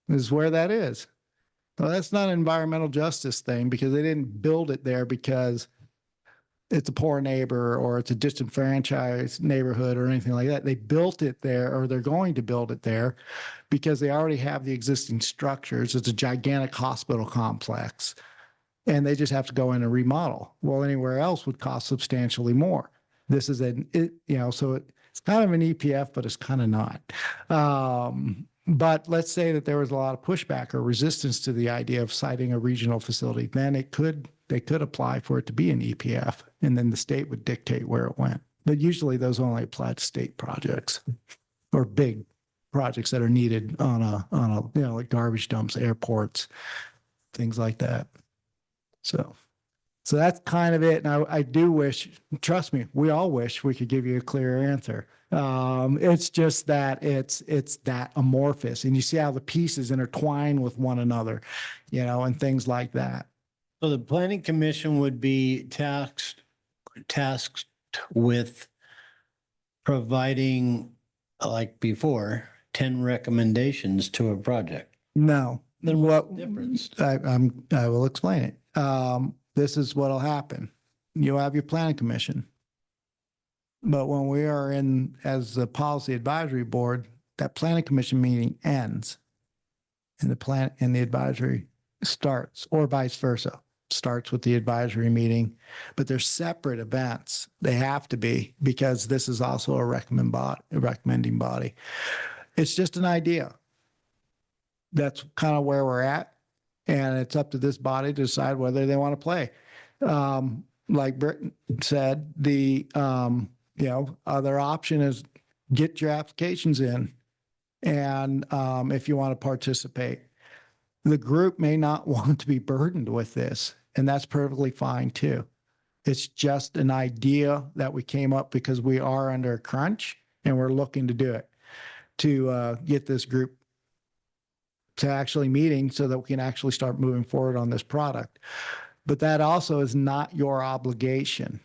S4: is where that is. Well, that's not an environmental justice thing, because they didn't build it there because it's a poor neighbor or it's a disenfranchised neighborhood or anything like that. They built it there, or they're going to build it there, because they already have the existing structures. It's a gigantic hospital complex, and they just have to go in and remodel. Well, anywhere else would cost substantially more. This is so it's kind of an EPF, but it's kind of not. But let's say that there was a lot of pushback or resistance to the idea of siting a regional facility. Then they could apply for it to be an EPF, and then the state would dictate where it went. But usually those only apply to state projects or big projects that are needed on a like garbage dumps, airports, things like that. So that's kind of it. And I do wish, trust me, we all wish we could give you a clearer answer. It's just that it's that amorphous, and you see how the pieces intertwine with one another, and things like that.
S6: so the planning commission would be tasked with providing, like before, 10 recommendations to a project.
S4: No.
S6: Then
S4: What
S6: what's the difference?
S4: I will explain it. This is what'll happen. You'll have your planning commission. But when we are in as the policy advisory board, that planning commission meeting ends and the advisory starts, or vice versa. Starts with the advisory meeting, but they're separate events. They have to be, because this is also a recommending body. It's just an idea. That's kind of where we're at. And it's up to this body to decide whether they want to play. like Britton said, the, other option is get your applications in. And, if you want to participate, the group may not want to be burdened with this, and that's perfectly fine too. It's just an idea that we came up because we are under a crunch and we're looking to do it, to get this group to actually meeting so that we can actually start moving forward on this product. But that also is not your obligation,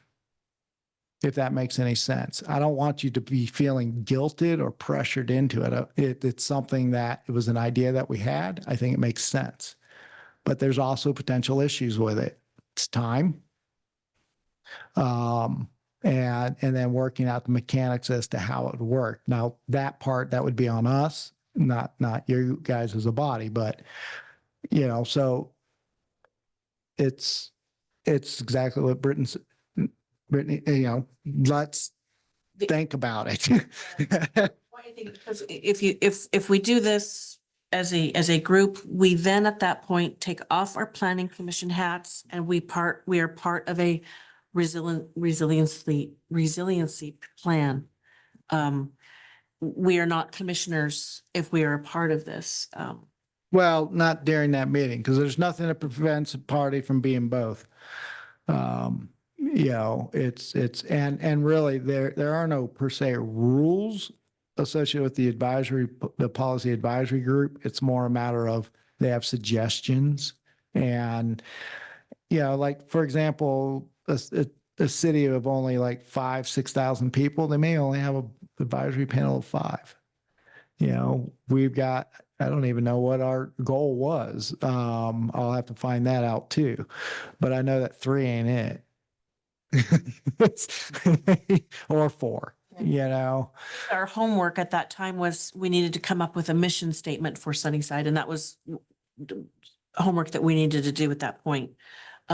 S4: if that makes any sense. I don't want you to be feeling guilted or pressured into it. It's something that it was an idea that we had. I think it makes sense. But there's also potential issues with it. It's time. And then working out the mechanics as to how it would work. Now, that part, that would be on us, not you guys as a body, but, so it's exactly what Brittany, let's think about it.
S2: I think because if we do this as a group, we then at that point take off our planning commission hats and we are part of a resiliency plan. We are not commissioners if we are a part of this.
S4: Well, not during that meeting, because there's nothing that prevents a party from being both. And really there are no per se rules associated with the policy advisory group. It's more a matter of they have suggestions and, like, for example, a city of only like 6,000 people, they may only have a advisory panel of 5. We've got, I don't even know what our goal was. I'll have to find that out too, but I know that 3 ain't it. Or 4,
S2: Our homework at that time was we needed to come up with a mission statement for Sunnyside, and that was homework that we needed to do at that point.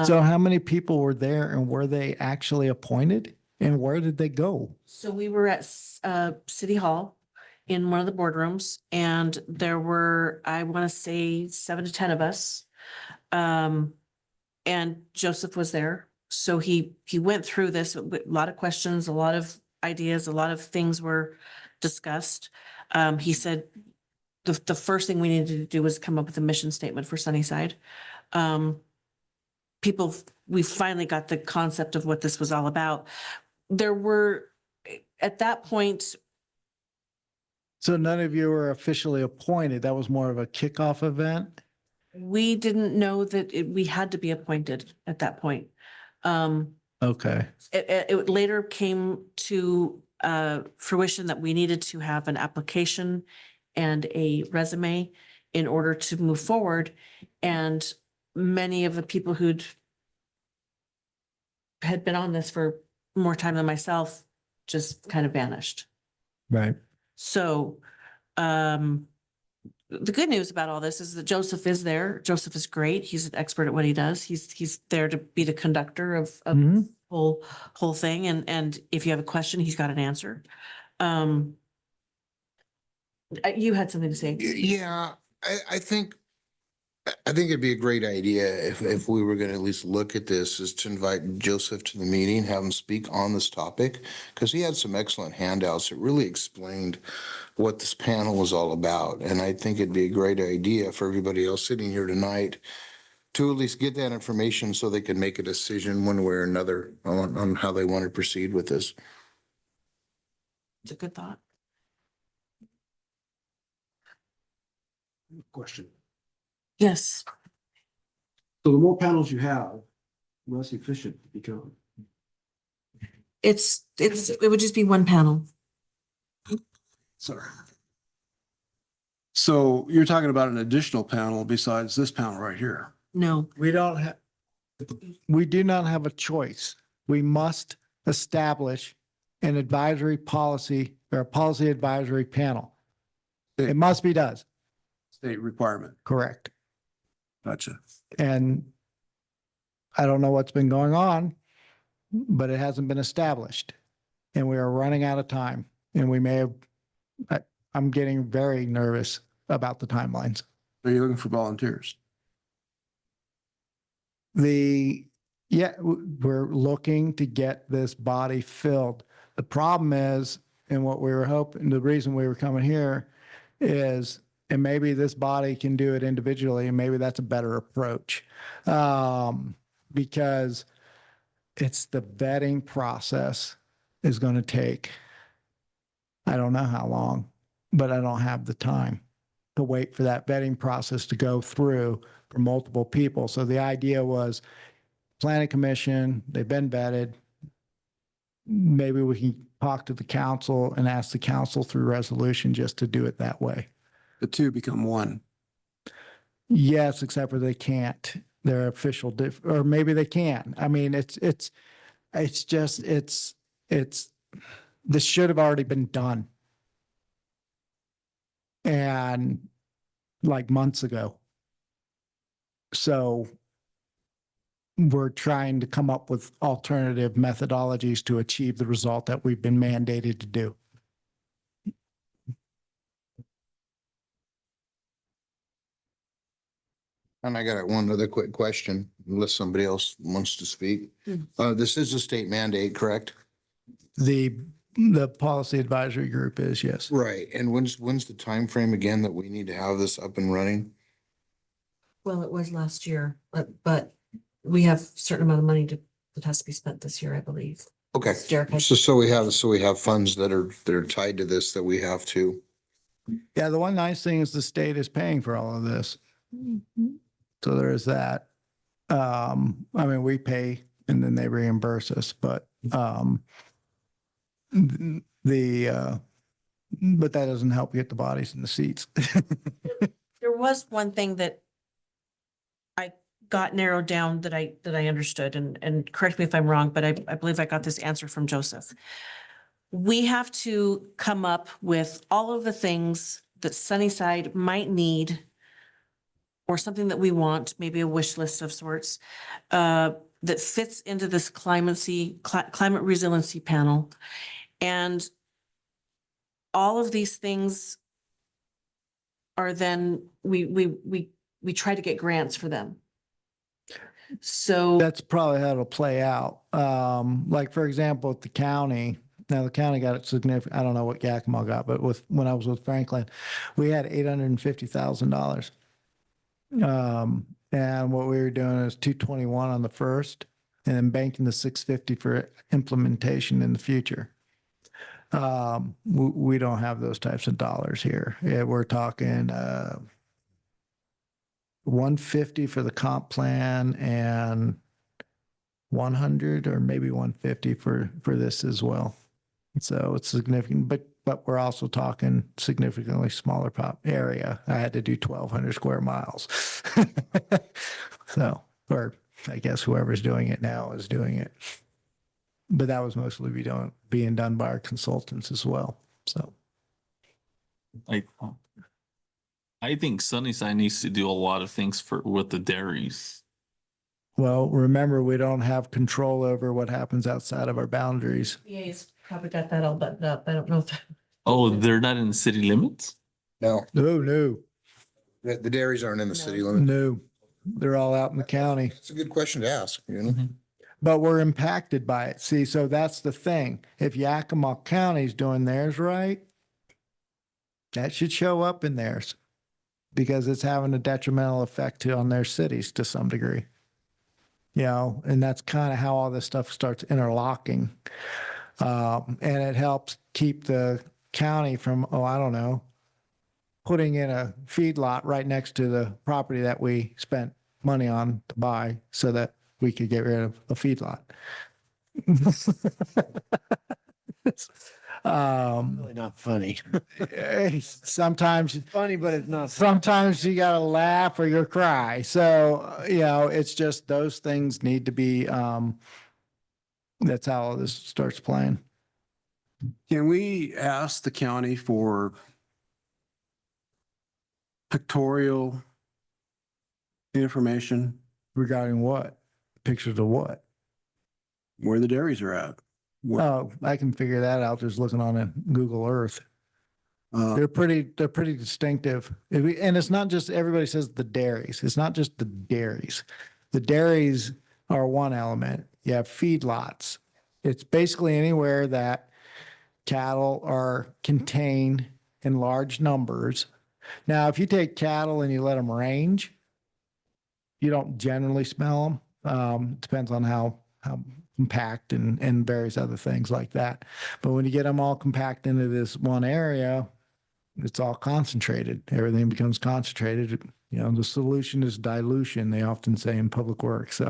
S4: So how many people were there and were they actually appointed and where did they go?
S2: So we were at City Hall in one of the boardrooms and there were, I want to say 7 to 10 of us. And Joseph was there. So he went through this, a lot of questions, a lot of ideas, a lot of things were discussed. He said the first thing we needed to do was come up with a mission statement for Sunnyside. We finally got the concept of what this was all about. There were, at that point.
S4: So none of you were officially appointed. That was more of a kickoff event?
S2: We didn't know that we had to be appointed at that point.
S4: Okay.
S2: It later came to fruition that we needed to have an application and a resume in order to move forward. And many of the people had been on this for more time than myself just kind of vanished.
S4: Right.
S2: So the good news about all this is that Joseph is there. Joseph is great. He's an expert at what he does. He's there to be the conductor of
S4: Mhm.
S2: the whole thing. And if you have a question, he's got an answer. You had something to say.
S7: Yeah, I think it'd be a great idea if we were gonna at least look at this, is to invite Joseph to the meeting, have him speak on this topic. Because he had some excellent handouts that really explained what this panel was all about. And I think it'd be a great idea for everybody else sitting here tonight to at least get that information so they can make a decision one way or another on how they want to proceed with this.
S2: It's a good thought.
S8: Question.
S2: Yes.
S8: So the more panels you have, the less efficient you become.
S2: It would just be one panel.
S8: Sorry. So you're talking about an additional panel besides this panel right here.
S2: No,
S4: We do not have a choice. We must establish an advisory policy or a policy advisory panel. It must be done.
S8: State requirement.
S4: Correct.
S8: Gotcha.
S4: And I don't know what's been going on, but it hasn't been established. And we are running out of time and we may have, I'm getting very nervous about the timelines.
S8: Are you looking for volunteers?
S4: The Yeah, we're looking to get this body filled. The problem is, and what we were hoping, the reason we were coming here is, and maybe this body can do it individually, and maybe that's a better approach. Because it's the vetting process is going to take, I don't know how long, but I don't have the time to wait for that vetting process to go through for multiple people. So the idea was planning commission, they've been vetted. Maybe we can talk to the council and ask the council through resolution just to do it that way.
S8: The two become one.
S4: Yes, except for they can't. They're official, or maybe they can. I mean, this should have already been done. And like months ago. So we're trying to come up with alternative methodologies to achieve the result that we've been mandated to do.
S7: And I got one other quick question, unless somebody else wants to speak. This is a state mandate, correct?
S4: The policy advisory group is, yes.
S7: Right. And when's the time frame again that we need to have this up and running?
S2: Well, it was last year, but we have a certain amount of money that has to be spent this year, I believe.
S7: Okay.
S2: Derek,
S7: So we have funds that are tied to this that we have to.
S4: Yeah, the one nice thing is the state is paying for all of this. So there is that. I mean, we pay and then they reimburse us, but but that doesn't help get the bodies in the seats.
S2: there was one thing that I got narrowed down that I understood, and correct me if I'm wrong, but I believe I got this answer from Joseph. We have to come up with all of the things that Sunnyside might need or something that we want, maybe a wish list of sorts, that fits into this climate resiliency panel. And all of these things are then, we try to get grants for them. So
S4: That's probably how it'll play out. Like for example, at the county, now the county got it significant. I don't know what Yakima got, but when I was with Franklin, we had $850,000. And what we were doing is 221 on the first and then banking the 650 for implementation in the future. We don't have those types of dollars here. Yeah, we're talking, 150 for the comp plan and 100 or maybe 150 for this as well. So it's significant, but we're also talking significantly smaller pop area. I had to do 1,200 square miles. So, or I guess whoever's doing it now is doing it. But that was mostly being done by our consultants as well. So
S1: I think Sunnyside needs to do a lot of things with the dairies.
S4: well, remember, we don't have control over what happens outside of our boundaries.
S2: PA's probably got that all buttoned up. I don't know if.
S1: Oh, they're not in the city limits?
S7: No,
S4: No,
S7: the dairies aren't in the city limit.
S4: no. They're all out in the county.
S7: It's a good question to ask, you know?
S4: But we're impacted by it. See, so that's the thing. If Yakima County's doing theirs right, that should show up in theirs because it's having a detrimental effect on their cities to some degree. You know, and that's kind of how all this stuff starts interlocking. And it helps keep the county from, I don't know, putting in a feedlot right next to the property that we spent money on to buy so that we could get rid of a feedlot.
S6: Really not funny.
S4: Sometimes,
S6: Funny, but it's not.
S4: sometimes you gotta laugh or you cry. So, you know, it's just those things need to be, that's how all this starts playing.
S8: Can we ask the county for pictorial information
S4: Regarding what? Pictures of what?
S8: where the dairies are at?
S4: Oh, I can figure that out just looking on a Google Earth.
S8: Uh,
S4: They're pretty distinctive. And it's not just, everybody says the dairies. It's not just the dairies. The dairies are one element. You have feedlots. It's basically anywhere that cattle are contained in large numbers. Now, if you take cattle and you let them range, you don't generally smell them. Depends on how compact and various other things like that. But when you get them all compact into this one area, it's all concentrated. Everything becomes concentrated. You know, the solution is dilution, they often say in public works.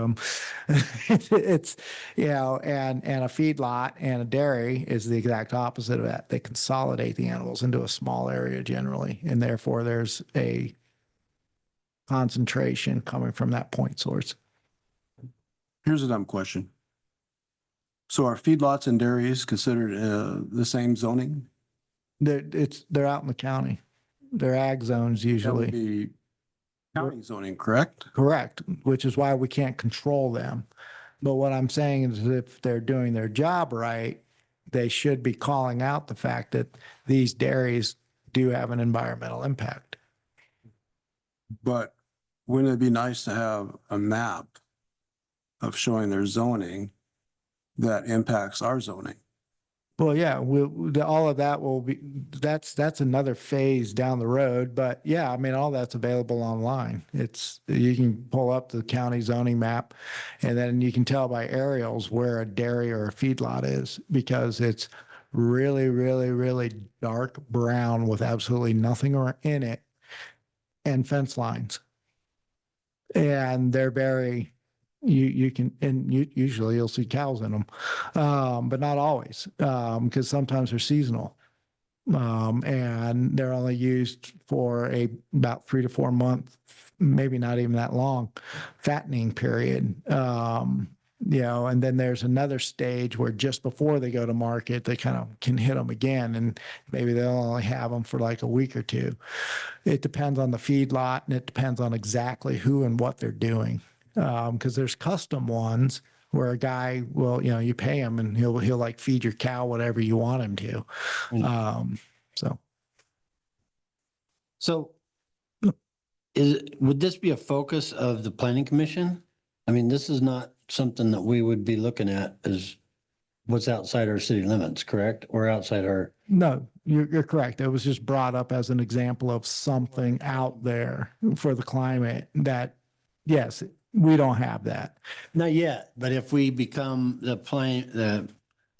S4: It's, you know, and a feedlot and a dairy is the exact opposite of that. They consolidate the animals into a small area generally, and therefore there's a concentration coming from that point source.
S8: Here's a dumb question. So are feedlots and dairies considered the same zoning?
S4: They're out in the county. They're ag zones
S8: That would
S4: usually.
S8: be county zoning, correct?
S4: Correct, which is why we can't control them. But what I'm saying is if they're doing their job right, they should be calling out the fact that these dairies do have an environmental impact.
S8: But wouldn't it be nice to have a map of showing their zoning that impacts our zoning?
S4: Well, yeah, all of that will be, that's another phase down the road. But yeah, I mean, all that's available online. You can pull up the county zoning map and then you can tell by aerials where a dairy or a feedlot is because it's really, really, really dark brown with absolutely nothing in it and fence lines. And they're very, you can, and usually you'll see cows in them, but not always, because sometimes they're seasonal. And they're only used for about 3 to 4 month, maybe not even that long, fattening period. You know, and then there's another stage where just before they go to market, they kind of can hit them again, and maybe they'll only have them for like a week or two. It depends on the feedlot, and it depends on exactly who and what they're doing. Because there's custom ones where a guy will, you know, you pay him and he'll like feed your cow whatever you want him to.
S6: So would this be a focus of the planning commission? I mean, this is not something that we would be looking at as what's outside our city limits, correct? Or outside our,
S4: No, you're correct. It was just brought up as an example of something out there for the climate that, yes, we don't have that.
S6: not yet, but if we become the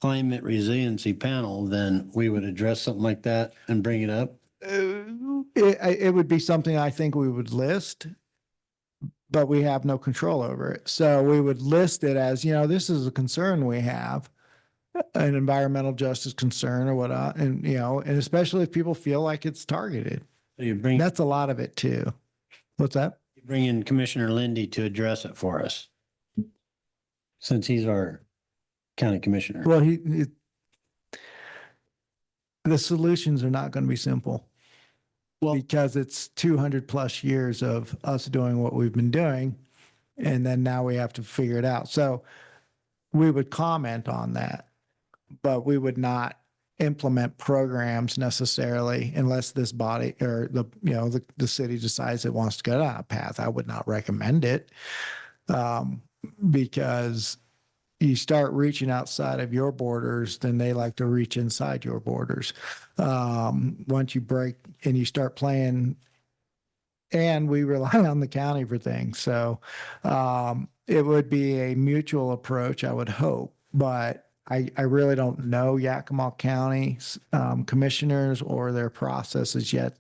S6: climate resiliency panel, then we would address something like that and bring it up.
S4: It would be something I think we would list, but we have no control over it. So we would list it as, you know, this is a concern we have, an environmental justice concern or what, and, you know, and especially if people feel like it's targeted.
S6: So you bring,
S4: That's a lot of it too. What's that?
S6: you bring in Commissioner Lindy to address it for us. Since he's our county commissioner.
S4: Well, the solutions are not going to be simple.
S6: Well,
S4: Because it's 200 plus years of us doing what we've been doing. And then now we have to figure it out. So we would comment on that, but we would not implement programs necessarily unless this body or the city decides it wants to go down a path. I would not recommend it, because you start reaching outside of your borders, then they like to reach inside your borders. Once you break and you start playing, and we rely on the county for things. So it would be a mutual approach, I would hope. But I really don't know Yakima County commissioners or their processes yet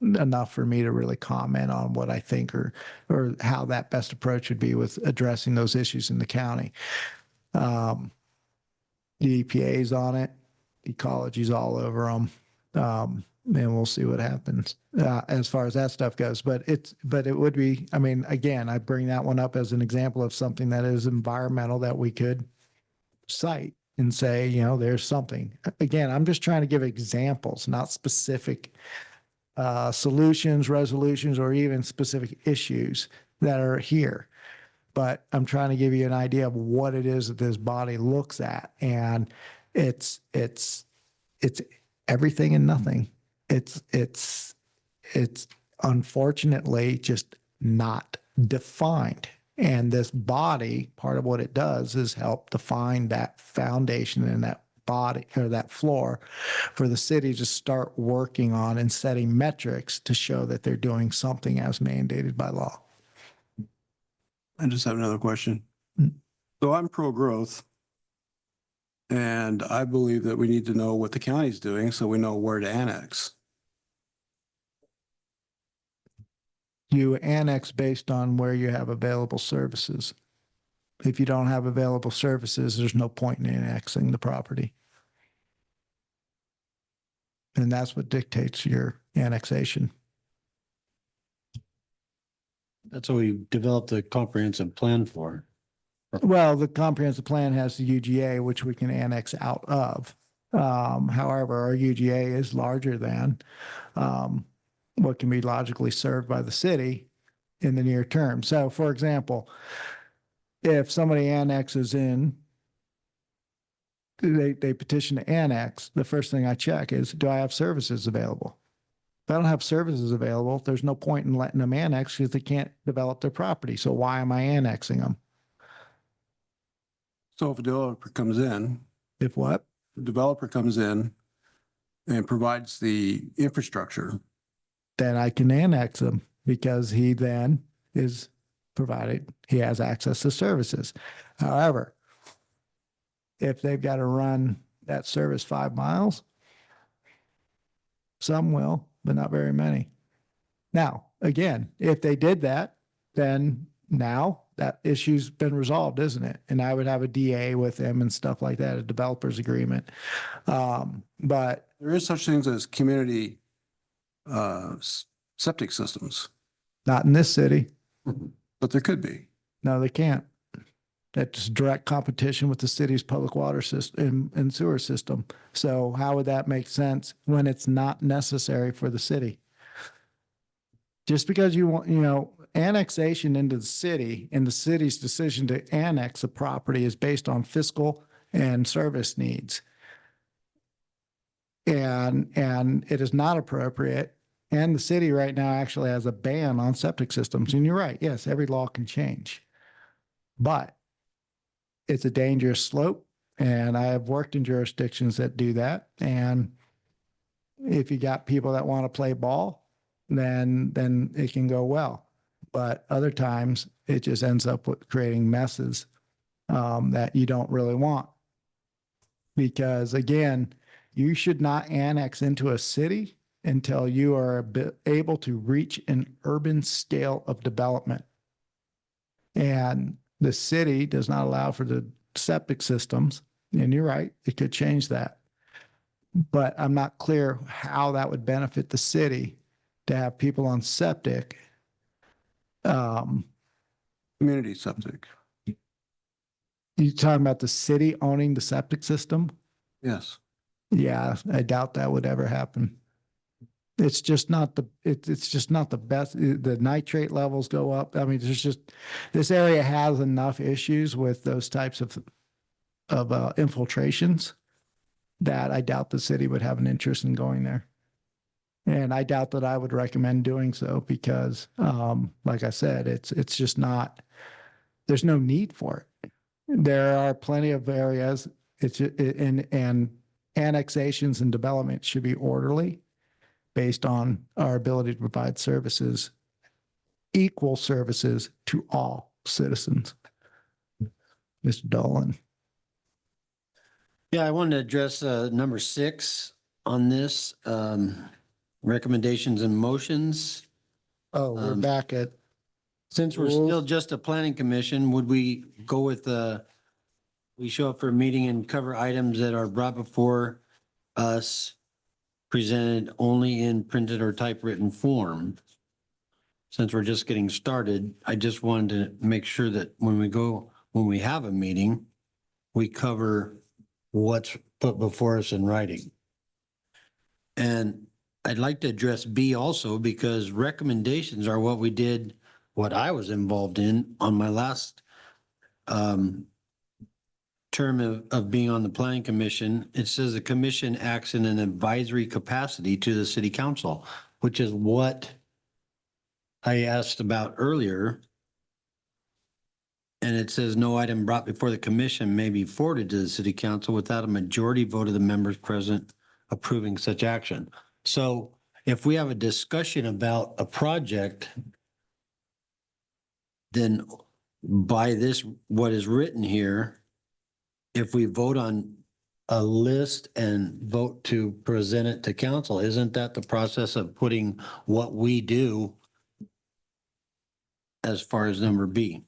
S4: enough for me to really comment on what I think or how that best approach would be with addressing those issues in the county. The EPA's on it, ecology's all over them. And we'll see what happens as far as that stuff goes. But it would be, I mean, again, I bring that one up as an example of something that is environmental that we could cite and say, you know, there's something. Again, I'm just trying to give examples, not specific solutions, resolutions, or even specific issues that are here. But I'm trying to give you an idea of what it is that this body looks at. And it's everything and nothing. It's unfortunately just not defined. And this body, part of what it does is help define that foundation and that body or that floor for the city to start working on and setting metrics to show that they're doing something as mandated by law.
S8: I just have another question.
S4: Mm.
S8: So I'm pro-growth. And I believe that we need to know what the county's doing so we know where to annex.
S4: You annex based on where you have available services. If you don't have available services, there's no point in annexing the property. And that's what dictates your annexation.
S6: That's what we developed a comprehensive plan for.
S4: Well, the comprehensive plan has the UGA, which we can annex out of. However, our UGA is larger than what can be logically served by the city in the near term. So, for example, if somebody annexes in, they petition to annex, the first thing I check is, do I have services available? If I don't have services available, there's no point in letting them annex because they can't develop their property. So why am I annexing them?
S8: So if a developer comes in,
S4: If what?
S8: and provides the infrastructure,
S4: Then I can annex them because he then is provided, he has access to services. However, if they've got to run that service 5 miles, some will, but not very many. Now, again, if they did that, then now that issue's been resolved, isn't it? And I would have a DA with them and stuff like that, a developer's agreement. But
S8: there is such things as community septic systems,
S4: not in this city.
S8: but there could be.
S4: No, they can't. That's direct competition with the city's public water system and sewer system. So how would that make sense when it's not necessary for the city? Just because you want, annexation into the city and the city's decision to annex a property is based on fiscal and service needs. And it is not appropriate. And the city right now actually has a ban on septic systems. And you're right. Yes, every law can change, but it's a dangerous slope. And I have worked in jurisdictions that do that. And if you got people that want to play ball, then it can go well. But other times it just ends up with creating messes that you don't really want. Because again, you should not annex into a city until you are able to reach an urban scale of development. And the city does not allow for the septic systems. And you're right, it could change that. But I'm not clear how that would benefit the city to have people on septic.
S8: Community septic.
S4: You talking about the city owning the septic system?
S8: Yes.
S4: Yeah, I doubt that would ever happen. It's just not it's just not the best. The nitrate levels go up. I mean, this area has enough issues with those types of infiltrations that I doubt the city would have an interest in going there. And I doubt that I would recommend doing so because, like I said, it's just not, there's no need for it. There are plenty of areas, and annexations and development should be orderly based on our ability to provide services, equal services to all citizens. Mr. Dolan.
S6: Yeah, I wanted to address number 6 on this, recommendations and motions.
S4: Oh, we're back at,
S6: Since we're
S4: Rules.
S6: still just a planning commission, would we go with we show up for a meeting and cover items that are brought before us, presented only in printed or typewritten form? Since we're just getting started, I just wanted to make sure that when we have a meeting, we cover what's put before us in writing. And I'd like to address B also because recommendations are what I was involved in on my last term of being on the planning commission. It says the commission acts in an advisory capacity to the city council, which is what I asked about earlier. And it says no item brought before the commission may be forwarded to the city council without a majority vote of the members present approving such action. So if we have a discussion about a project, then by this, what is written here, if we vote on a list and vote to present it to council, isn't that the process of putting what we do as far as number B?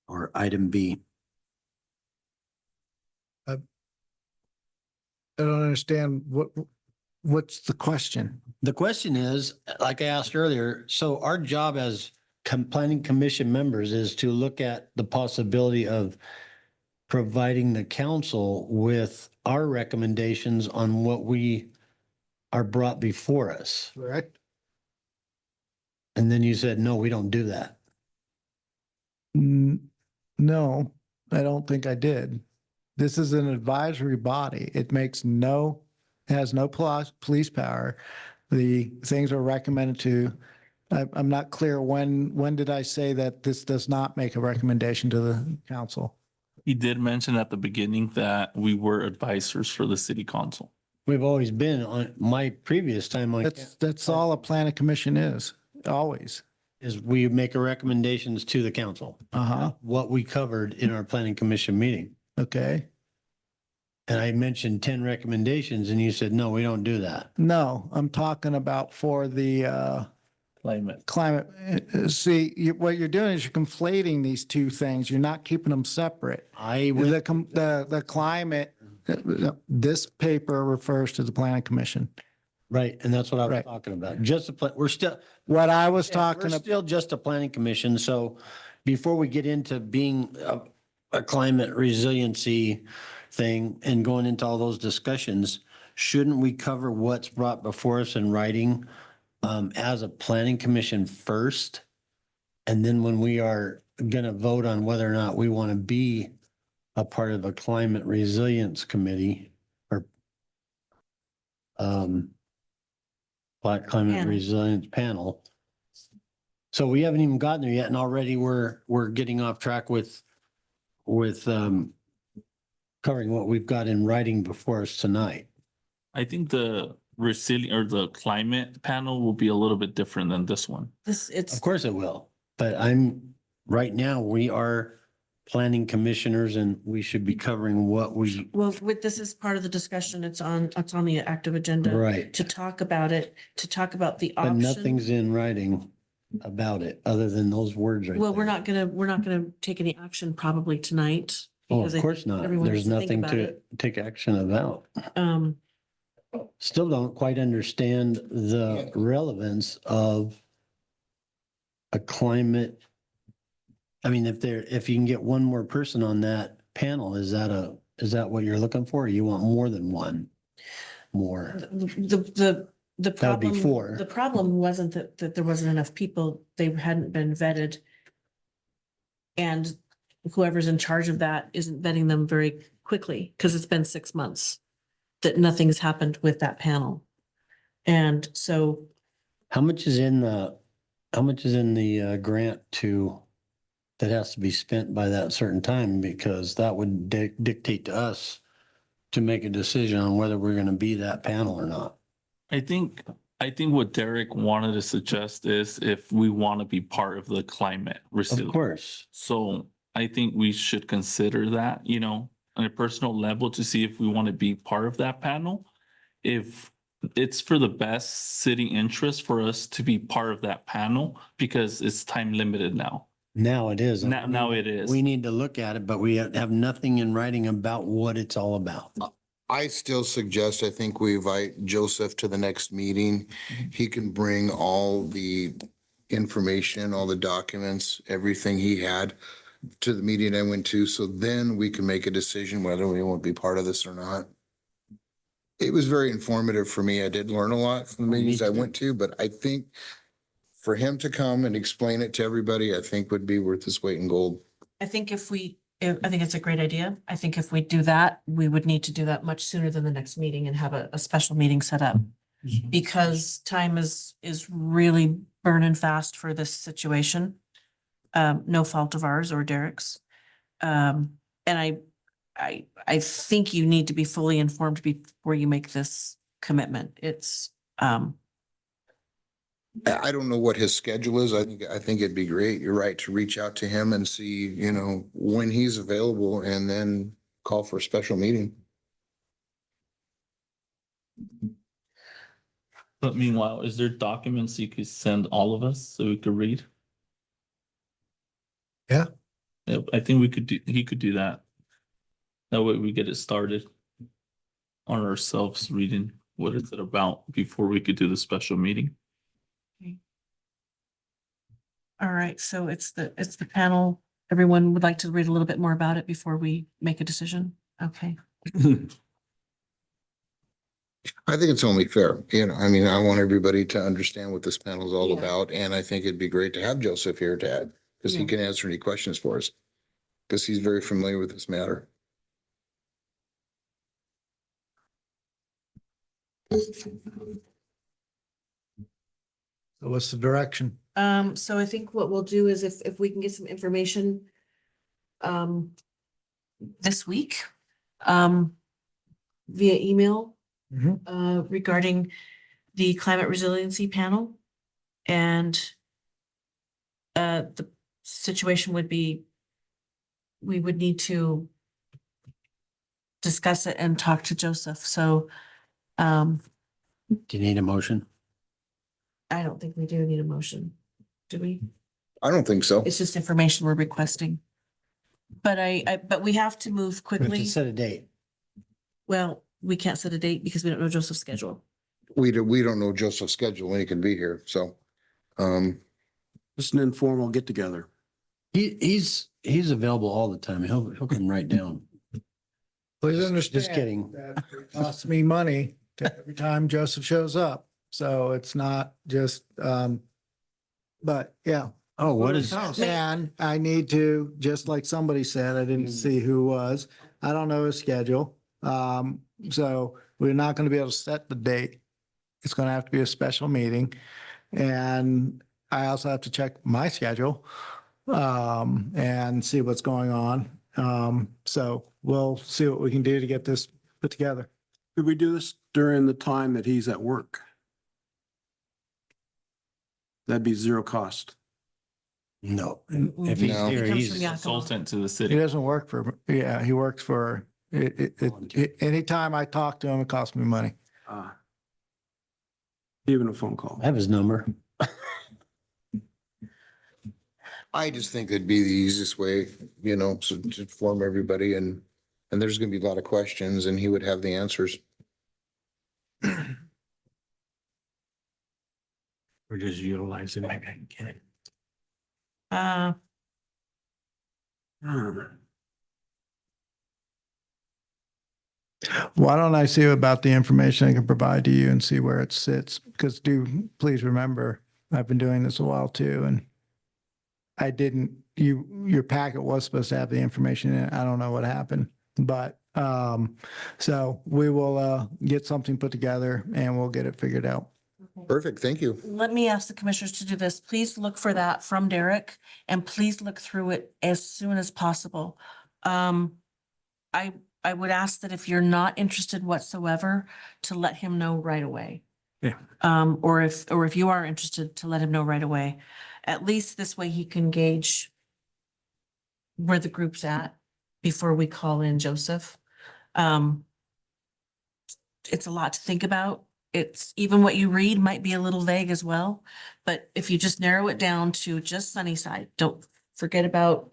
S6: Or item B?
S4: I don't understand what's the question?
S6: The question is, like I asked earlier, so our job as planning commission members is to look at the possibility of providing the council with our recommendations on what we are brought before us.
S4: Correct.
S6: And then you said, no, we don't do that.
S4: No, I don't think I did. This is an advisory body. It has no police power. The things are recommended to, I'm not clear when did I say that this does not make a recommendation to the council?
S1: He did mention at the beginning that we were advisors for the city council.
S6: We've always been on my previous time on
S4: That's all a planning commission is, always.
S6: is we make recommendations to the council,
S4: Uh-huh,
S6: what we covered in our planning commission meeting.
S4: okay.
S6: And I mentioned 10 recommendations and you said, no, we don't do that.
S4: No, I'm talking about for the
S1: Climate.
S4: climate. See, what you're doing is you're conflating these two things. You're not keeping them separate. The climate, this paper refers to the planning commission.
S6: Right, and that's what I was
S4: Right.
S6: talking about. Just we're still,
S4: What I was
S6: we're
S4: talking about,
S6: still just a planning commission. So before we get into being a climate resiliency thing and going into all those discussions, shouldn't we cover what's brought before us in writing as a planning commission first? And then when we are going to vote on whether or not we want to be a part of a climate resilience committee or climate
S2: Panel.
S6: resilience panel. So we haven't even gotten there yet, and already we're getting off track with covering what we've got in writing before us tonight.
S1: I think the resilient or the climate panel will be a little bit different than this one.
S6: Of course it will, but right now, we are planning commissioners and we should be covering what we,
S2: Well, this is part of the discussion. It's on the active agenda.
S6: right.
S2: To talk about it, to talk about the
S6: But
S2: option.
S6: nothing's in writing about it, other than those words right
S2: Well,
S6: there.
S2: we're not gonna take any action probably tonight.
S6: Oh,
S2: because
S6: of
S2: I
S6: course
S2: think
S6: not.
S2: everyone
S6: There's
S2: needs to think
S6: nothing
S2: about
S6: to
S2: it.
S6: take action about. Still don't quite understand the relevance of a climate. I mean, if you can get one more person on that panel, is that what you're looking for? Or you want more than one more?
S2: The
S6: That would be
S2: problem,
S6: four.
S2: the problem wasn't that there wasn't enough people. They hadn't been vetted. And whoever's in charge of that isn't vetting them very quickly because it's been 6 months that nothing's happened with that panel. And so
S6: How much is in the grant that has to be spent by that certain time? Because that would dictate to us to make a decision on whether we're going to be that panel or not.
S1: I think what Derek wanted to suggest is if we want to be part of the climate
S6: Of
S1: resilience.
S6: course.
S1: So I think we should consider that, on a personal level to see if we want to be part of that panel. If it's for the best city interest for us to be part of that panel because it's time limited now.
S6: Now it is.
S1: Now it is.
S6: We need to look at it, but we have nothing in writing about what it's all about.
S7: I still suggest, I think we invite Joseph to the next meeting. He can bring all the information, all the documents, everything he had to the meeting I went to. So then we can make a decision whether we want to be part of this or not. It was very informative for me. I did learn a lot from the
S6: Me
S7: meetings I
S6: too.
S7: went to, but I think for him to come and explain it to everybody, I think would be worth his weight in gold.
S2: I think I think it's a great idea. I think if we do that, we would need to do that much sooner than the next meeting and have a special meeting set up. Because time is really burning fast for this situation. no fault of ours or Derek's. And I think you need to be fully informed before you make this commitment. It's,
S7: I don't know what his schedule is. I think it'd be great. You're right to reach out to him and see, when he's available and then call for a special meeting.
S1: But meanwhile, is there documents you could send all of us so we could read?
S4: Yeah.
S1: Yeah, I think he could do that. That way we get it started on ourselves reading what is it about before we could do the special meeting.
S2: all right, so it's the panel. Everyone would like to read a little bit more about it before we make a decision. Okay.
S7: I think it's only fair, I want everybody to understand what this panel is all
S2: Yeah.
S7: about. And I think it'd be great to have Joseph here to add, because he
S2: Yeah.
S7: can answer any questions for us. Because he's very familiar with this matter.
S4: So what's the direction?
S2: So I think what we'll do is if we can get some information this week, via email,
S4: Mhm.
S2: regarding the climate resiliency panel. And the situation would be, we would need to discuss it and talk to Joseph. So
S6: Do you need a motion?
S2: I don't think we do need a motion. Do we?
S7: I don't think so.
S2: It's just information we're requesting. But but we have to move
S6: We have
S2: quickly.
S6: to set a date.
S2: Well, we can't set a date because we don't know Joseph's schedule.
S7: We don't know Joseph's schedule when he can be here, so.
S8: Just an informal get together.
S6: He's available all the time. He'll come right down.
S4: Please understand.
S6: Just kidding.
S4: that it costs me money every time Joseph shows up. So it's not just, but yeah.
S6: Oh, what is,
S4: And I need to, just like somebody said, I didn't see who was, I don't know his schedule. So we're not going to be able to set the date. It's going to have to be a special meeting. And I also have to check my schedule, and see what's going on. So we'll see what we can do to get this put together.
S8: Could we do this during the time that he's at work? That'd be zero cost.
S6: no, if he's
S7: No.
S6: here,
S2: He comes
S6: he's,
S2: from Yakima.
S1: Consultant to the
S4: He
S1: city.
S4: doesn't work for, yeah, he works for, anytime I talk to him, it costs me money.
S8: Even a phone call.
S6: I have his number.
S7: I just think it'd be the easiest way, so to inform everybody and there's gonna be a lot of questions and he would have the answers.
S5: We're just utilizing, maybe I can get it.
S4: Why don't I see about the information I can provide to you and see where it sits? Because please remember, I've been doing this a while too, and I didn't, your packet was supposed to have the information in it. I don't know what happened, but, so we will, get something put together and we'll get it figured out.
S7: Perfect, thank you.
S2: Let me ask the commissioners to do this. Please look for that from Derek and please look through it as soon as possible. I would ask that if you're not interested whatsoever, to let him know right away.
S5: Yeah.
S2: Or if you are interested, to let him know right away. At least this way he can gauge where the group's at before we call in Joseph. It's a lot to think about. It's even what you read might be a little vague as well, but if you just narrow it down to just Sunnyside, don't forget about,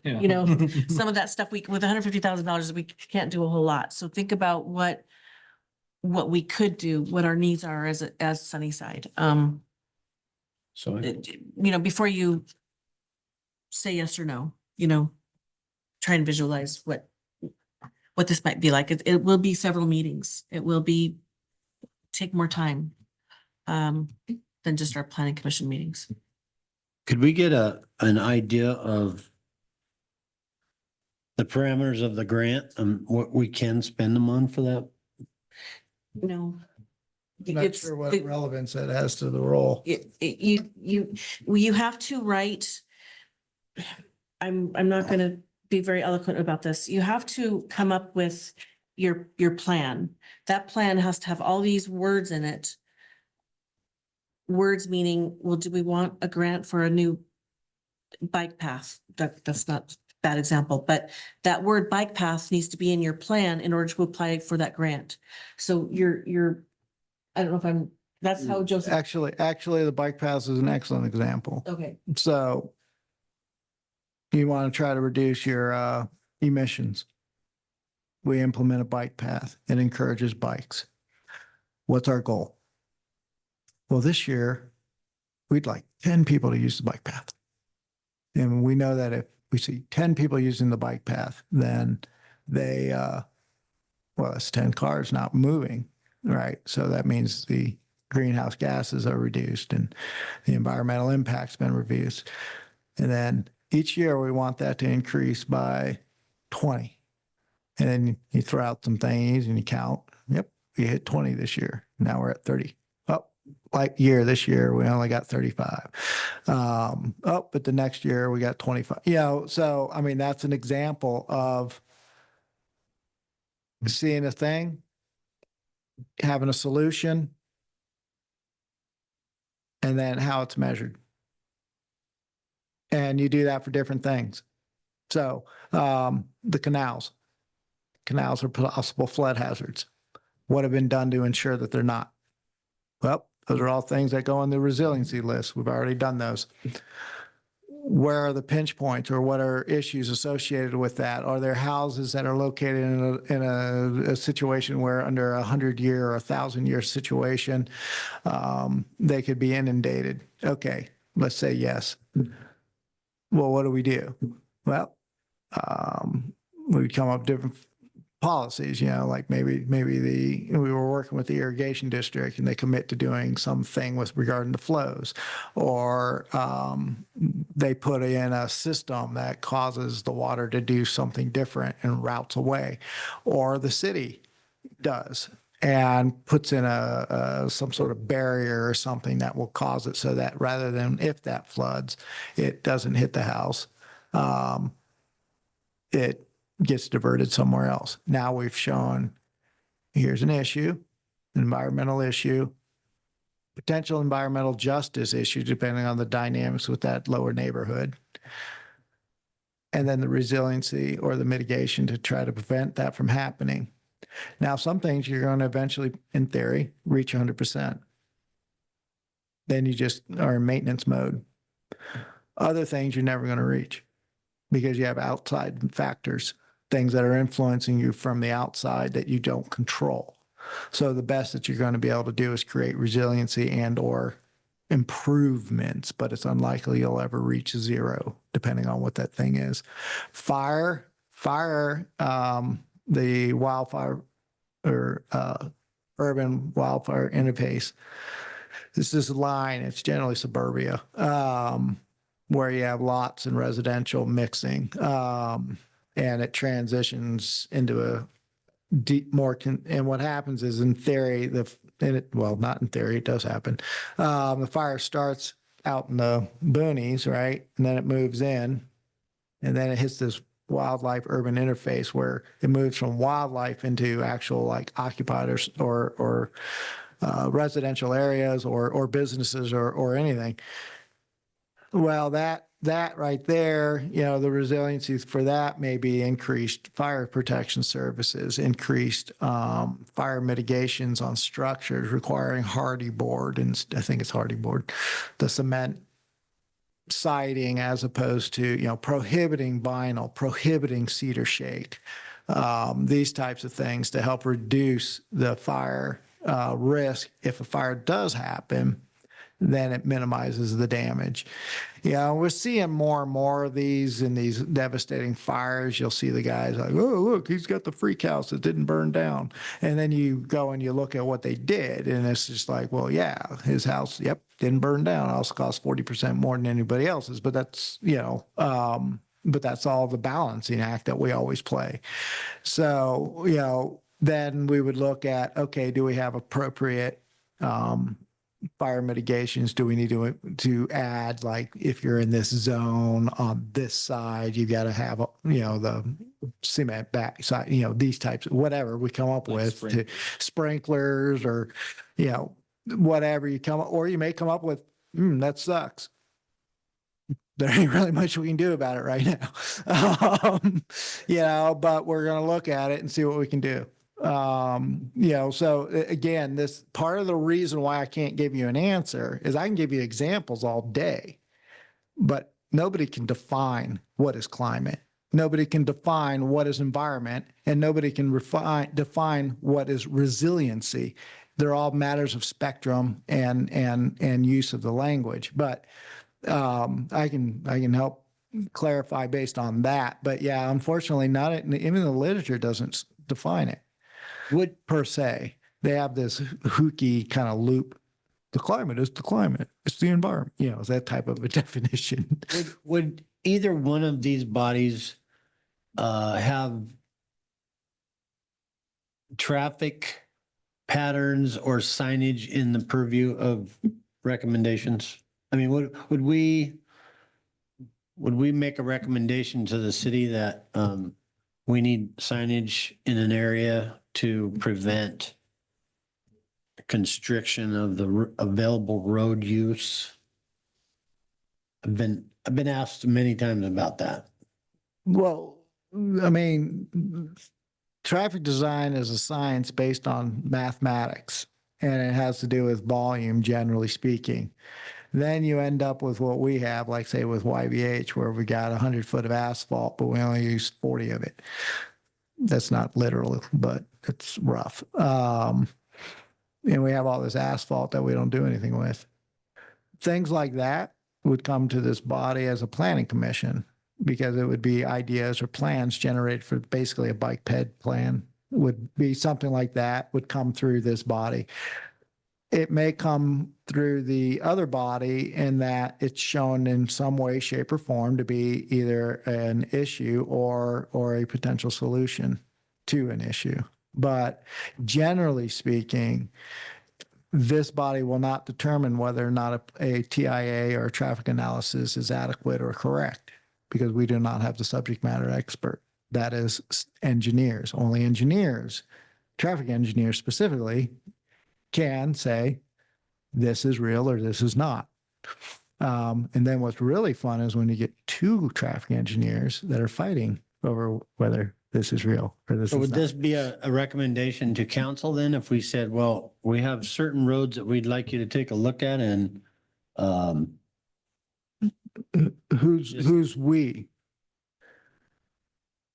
S2: some of that stuff with $150,000, we can't do a whole lot. So think about what we could do, what our needs are as Sunnyside.
S6: So
S2: Before you say yes or no, try and visualize what this might be like. It will be several meetings. It will take more time than just our planning commission meetings.
S6: could we get an idea of the parameters of the grant and what we can spend them on for that?
S2: No.
S4: Not
S2: It's
S4: sure what
S2: the-
S4: relevance that has to the role.
S2: You have to write, I'm not going to be very eloquent about this. You have to come up with your plan. That plan has to have all these words in it. Words meaning, well, do we want a grant for a new bike path? That's not a bad example, but that word bike path needs to be in your plan in order to apply for that grant. So I don't know if that's how Joseph,
S4: Actually, the bike path is an excellent example.
S2: okay,
S4: So you want to try to reduce your emissions. We implement a bike path. It encourages bikes. What's our goal? Well, this year, we'd like 10 people to use the bike path. And we know that if we see 10 people using the bike path, then well, that's 10 cars not moving, right? So that means the greenhouse gases are reduced and the environmental impact's been reduced. And then each year we want that to increase by 20. And then you throw out some things and you count. Yep, we hit 20 this year. Now we're at 30. Oh, like this year, we only got 35. But the next year we got 25. So I mean, that's an example of seeing a thing, having a solution, and then how it's measured. And you do that for different things. So the canals are possible flood hazards. What have been done to ensure that they're not? Well, those are all things that go on the resiliency list. We've already done those. Where are the pinch points, or what are issues associated with that? Are there houses that are located in a situation where under 100-year or 1,000-year situation, they could be inundated? Okay, let's say yes. Well, what do we do? Well, we come up with different policies, like maybe we were working with the irrigation district and they commit to doing something with regarding to flows, or they put in a system that causes the water to do something different and routes away, or the city does and puts in some sort of barrier or something that will cause it so that rather than if that floods, it doesn't hit the house. It gets diverted somewhere else. Now we've shown here's an issue, an environmental issue, potential environmental justice issue, depending on the dynamics with that lower neighborhood, and then the resiliency or the mitigation to try to prevent that from happening. Now, some things you're going to eventually, in theory, reach 100%. Then you just are in maintenance mode. Other things you're never going to reach because you have outside factors, things that are influencing you from the outside that you don't control. So the best that you're going to be able to do is create resiliency and or improvements, but it's unlikely you'll ever reach zero, depending on what that thing is. Fire, the wildfire or urban wildfire interface. This is a line, it's generally suburbia, where you have lots and residential mixing. And it transitions into a deep and what happens is in theory, not in theory, it does happen. The fire starts out in the boonies, right? And then it moves in and then it hits this wildlife urban interface where it moves from wildlife into actual like occupied or residential areas or businesses or anything. Well, that right there, the resiliency for that may be increased fire protection services, increased fire mitigations on structures requiring hardy board, and I think it's hardy board, the cement siding, as opposed to, prohibiting vinyl, prohibiting cedar shake, these types of things to help reduce the fire risk. If a fire does happen, then it minimizes the damage. We're seeing more and more of these in these devastating fires. You'll see the guys like, oh, look, he's got the freak house that didn't burn down. And then you go and you look at what they did, and it's just like, well, yeah, his house, yep, didn't burn down. It also cost 40% more than anybody else's. But that's, but that's all the balancing act that we always play. So, then we would look at, okay, do we have appropriate fire mitigations do we need to add? Like if you're in this zone on this side, you got to have, the cement back side, these types, whatever we come up
S1: Like
S4: with to
S1: sprinklers.
S4: sprinklers or, whatever you come up, or you may come up with, that sucks. There ain't really much we can do about it right now. But we're going to look at it and see what we can do. So again, this part of the reason why I can't give you an answer is I can give you examples all day, but nobody can define what is climate. Nobody can define what is environment, and nobody can define what is resiliency. They're all matters of spectrum and use of the language. But I can help clarify based on that. But yeah, unfortunately, even the literature doesn't define it. Would per se. They have this hooky kind of loop. The climate is the climate. It's the environment. It's that type of a definition.
S6: Would either one of these bodies have traffic patterns or signage in the purview of recommendations? I mean, would we make a recommendation to the city that we need signage in an area to prevent constriction of the available road use? I've been asked many times about that.
S4: Well, I mean, traffic design is a science based on mathematics, and it has to do with volume, generally speaking. Then you end up with what we have, like say with YBH, where we got 100 foot of asphalt, but we only use 40 of it. That's not literal, but it's rough. And we have all this asphalt that we don't do anything with. Things like that would come to this body as a planning commission, because it would be ideas or plans generated for basically a bike ped plan. Would be something like that would come through this body. It may come through the other body in that it's shown in some way, shape, or form to be either an issue or a potential solution to an issue. But generally speaking, this body will not determine whether or not a TIA or a traffic analysis is adequate or correct, because we do not have the subject matter expert. That is engineers. Only engineers, traffic engineers specifically, can say this is real or this is not. And then what's really fun is when you get two traffic engineers that are fighting over whether this is real or this
S6: So
S4: is
S6: would
S4: not.
S6: this be a recommendation to council then, if we said, well, we have certain roads that we'd like you to take a look at, and
S4: Who's we?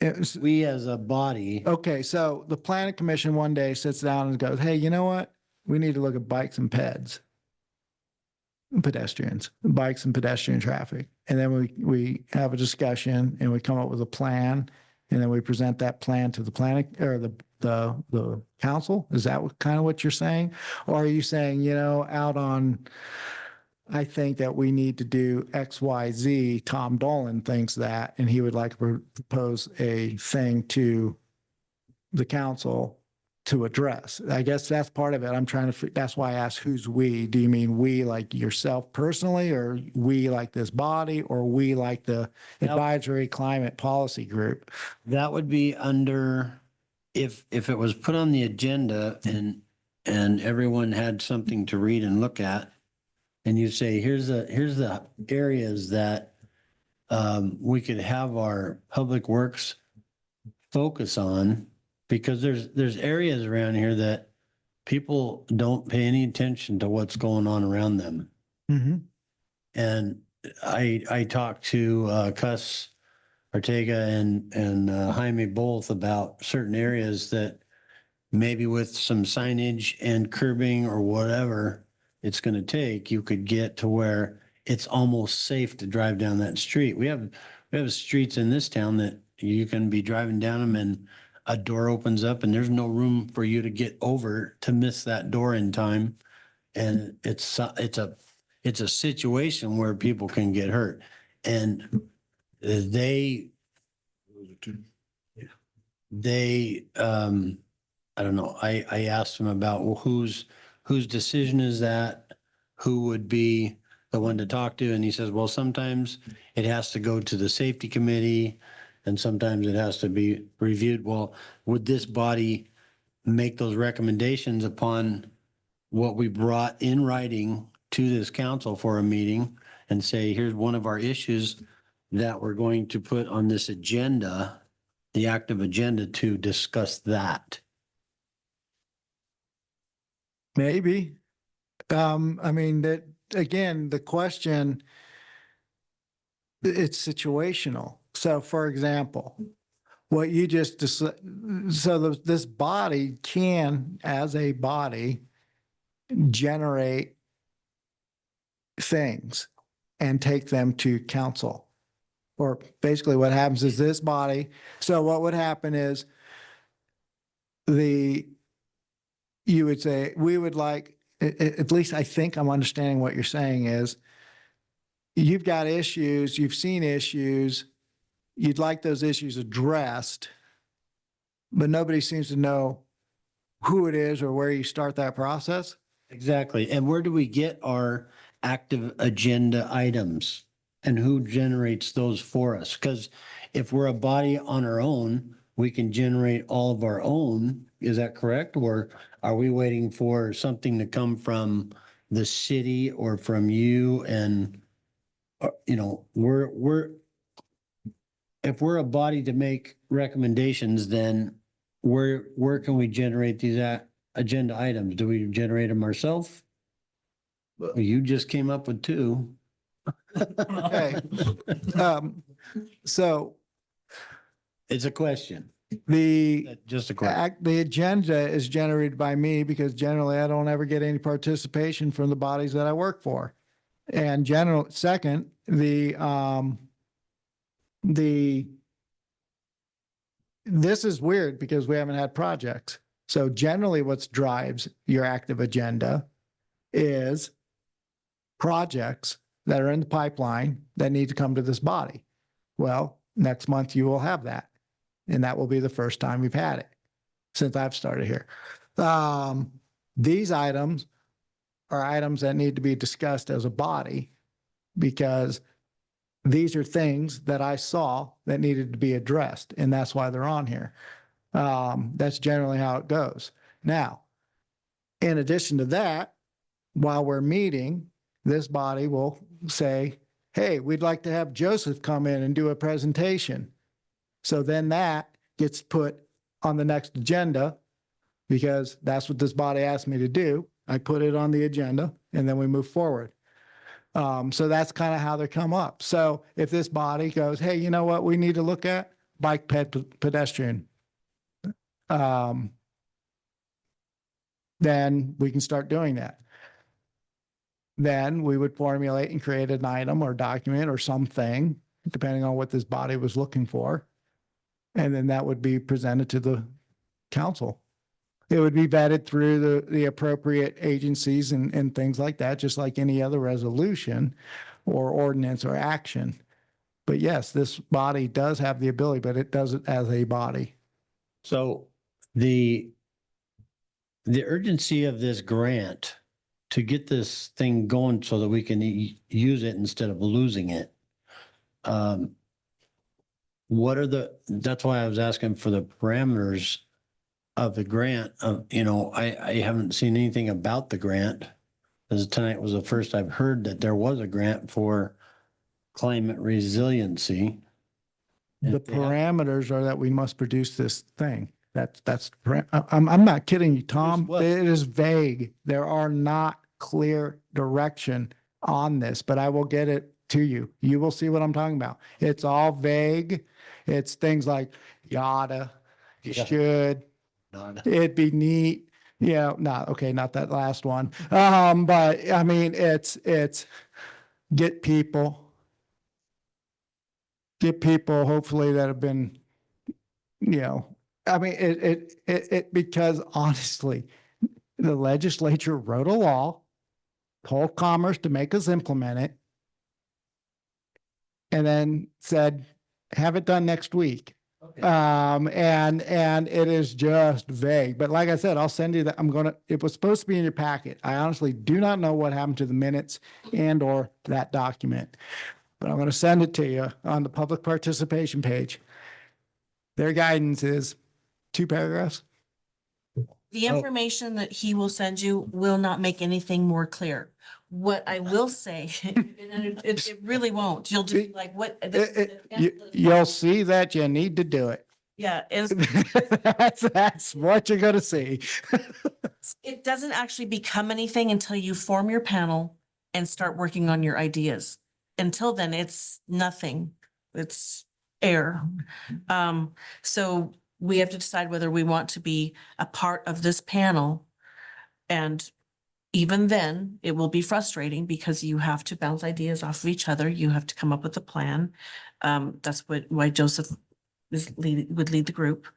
S4: It's-
S6: we as a body,
S4: Okay, so the planning commission one day sits down and goes, hey, you know what? We need to look at bikes and peds. Pedestrians, bikes and pedestrian traffic. And then we have a discussion and we come up with a plan, and then we present that plan to the planning or the council. Is that kind of what you're saying? Or are you saying, out on, I think that we need to do X, Y, Z. Tom Dolan thinks that, and he would like to propose a thing to the council to address. I guess that's part of it. I'm trying to, that's why I asked who's we. Do you mean we like yourself personally, or we like this body, or we like the advisory climate policy group?
S6: that would be under, if it was put on the agenda and everyone had something to read and look at, and you say, here's the areas that we could have our public works focus on, because there's areas around here that people don't pay any attention to what's going on around them.
S4: Mm-hmm.
S6: And I talked to Cuss Ortega and Jaime both about certain areas that maybe with some signage and curbing or whatever it's going to take, you could get to where it's almost safe to drive down that street. We have streets in this town that you can be driving down them and a door opens up and there's no room for you to get over to miss that door in time. And it's a situation where people can get hurt. And they I don't know. I asked them about, well, whose decision is that? who would be the one to talk to. And he says, well, sometimes it has to go to the safety committee and sometimes it has to be reviewed. Well, would this body make those recommendations upon what we brought in writing to this council for a meeting and say, here's one of our issues that we're going to put on this agenda, the active agenda to discuss that?
S4: Maybe. I mean, that, again, the question, it's situational. So for example, what you just, this body can, as a body, generate things and take them to council. Or basically what happens is this body, so what would happen is you would say, we would like, at least I think I'm understanding what you're saying is, you've got issues, you've seen issues, you'd like those issues addressed, but nobody seems to know who it is or where you start that process.
S6: Exactly. And where do we get our active agenda items? And who generates those for us? Because if we're a body on our own, we can generate all of our own. Is that correct? Or are we waiting for something to come from the city or from you? And, you know, if we're a body to make recommendations, then where can we generate these agenda items? Do we generate them ourselves? You just came up with two.
S4: Okay. So
S6: It's a question. Just a question.
S4: The agenda is generated by me because generally I don't ever get any participation from the bodies that I work for. And second, this is weird because we haven't had projects. So generally what drives your active agenda is projects that are in the pipeline that need to come to this body. Well, next month you will have that. And that will be the first time we've had it since I've started here. These items are items that need to be discussed as a body because these are things that I saw that needed to be addressed, and that's why they're on here. That's generally how it goes. Now, in addition to that, while we're meeting, this body will say, hey, we'd like to have Joseph come in and do a presentation. So then that gets put on the next agenda because that's what this body asked me to do. I put it on the agenda and then we move forward. So that's kind of how they come up. So if this body goes, hey, you know what we need to look at? Bike pedestrian. Then we can start doing that. Then we would formulate and create an item or document or something, depending on what this body was looking for. And then that would be presented to the council. It would be vetted through the appropriate agencies and things like that, just like any other resolution or ordinance or action. But yes, this body does have the ability, but it does it as a body.
S6: So the urgency of this grant to get this thing going so that we can use it instead of losing it. That's why I was asking for the parameters of the grant. I haven't seen anything about the grant. As tonight was the first I've heard that there was a grant for climate resiliency.
S4: The parameters are that we must produce this thing. I'm not kidding you, Tom.
S6: What?
S4: It is vague. There are not clear direction on this, but I will get it to you. You will see what I'm talking about. It's all vague. It's things like yada, you should, it'd be neat. Yeah, not that last one. But I mean, it's get people hopefully that have been, I mean, it because honestly, the legislature wrote a law, told Commerce to make us implement it, and then said, have it done next week. And it is just vague. But like I said, I'll send you that. It was supposed to be in your packet. I honestly do not know what happened to the minutes and or that document. But I'm going to send it to you on the public participation page. Their guidance is 2 paragraphs.
S2: The information that he will send you will not make anything more clear. What I will say, and it really won't. You'll just be like, what?
S4: You'll see that you need to do it.
S2: Yeah, is
S4: That's what you're going to see.
S2: it doesn't actually become anything until you form your panel and start working on your ideas. Until then, it's nothing. It's air. So we have to decide whether we want to be a part of this panel. And even then, it will be frustrating because you have to bounce ideas off of each other. You have to come up with a plan. That's why Joseph would lead the group.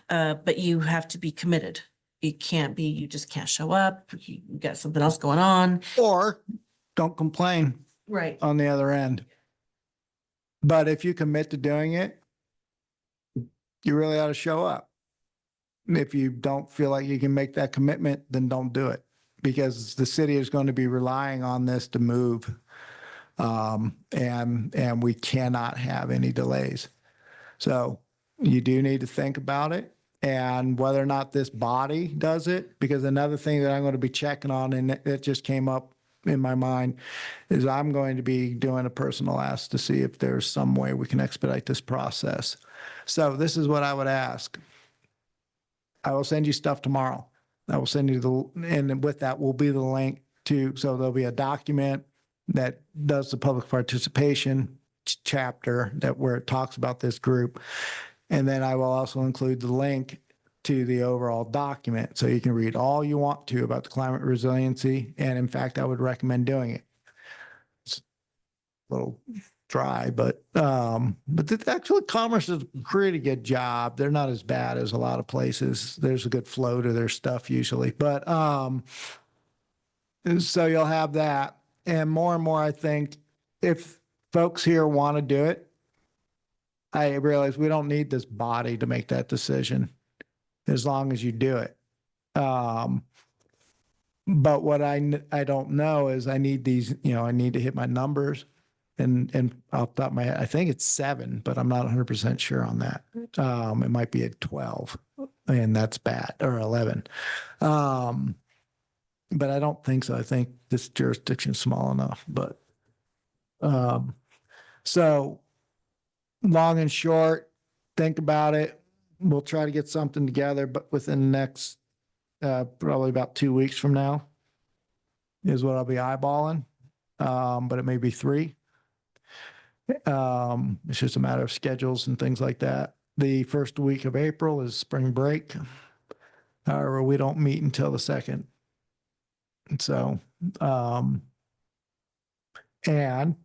S2: But you have to be committed. It can't be, you just can't show up. You got something else going on.
S4: Or don't complain
S2: Right.
S4: on the other end. But if you commit to doing it, you really ought to show up. If you don't feel like you can make that commitment, then don't do it, because the city is going to be relying on this to move. And we cannot have any delays. So you do need to think about it and whether or not this body does it, because another thing that I'm going to be checking on, and it just came up in my mind, is I'm going to be doing a personal ask to see if there's some way we can expedite this process. So this is what I would ask. I will send you stuff tomorrow. I will send you and with that will be the link to, so there'll be a document that does the public participation chapter where it talks about this group. And then I will also include the link to the overall document. So you can read all you want to about the climate resiliency. And in fact, I would recommend doing it. It's a little dry, but actually Commerce does a pretty good job. They're not as bad as a lot of places. There's a good flow to their stuff usually, but so you'll have that. And more, I think if folks here want to do it, I realize we don't need this body to make that decision as long as you do it. But what I don't know is I need these, I need to hit my numbers and off the top of my head, I think it's 7, but I'm not 100% sure on that. It might be at 12 and that's bad, or 11. But I don't think so. I think this jurisdiction is small enough, but, so long and short, think about it. We'll try to get something together, but within the next, probably about 2 weeks from now is what I'll be eyeballing. But it may be 3. It's just a matter of schedules and things like that. The first week of April is spring break. However, we don't meet until the 2nd. So, and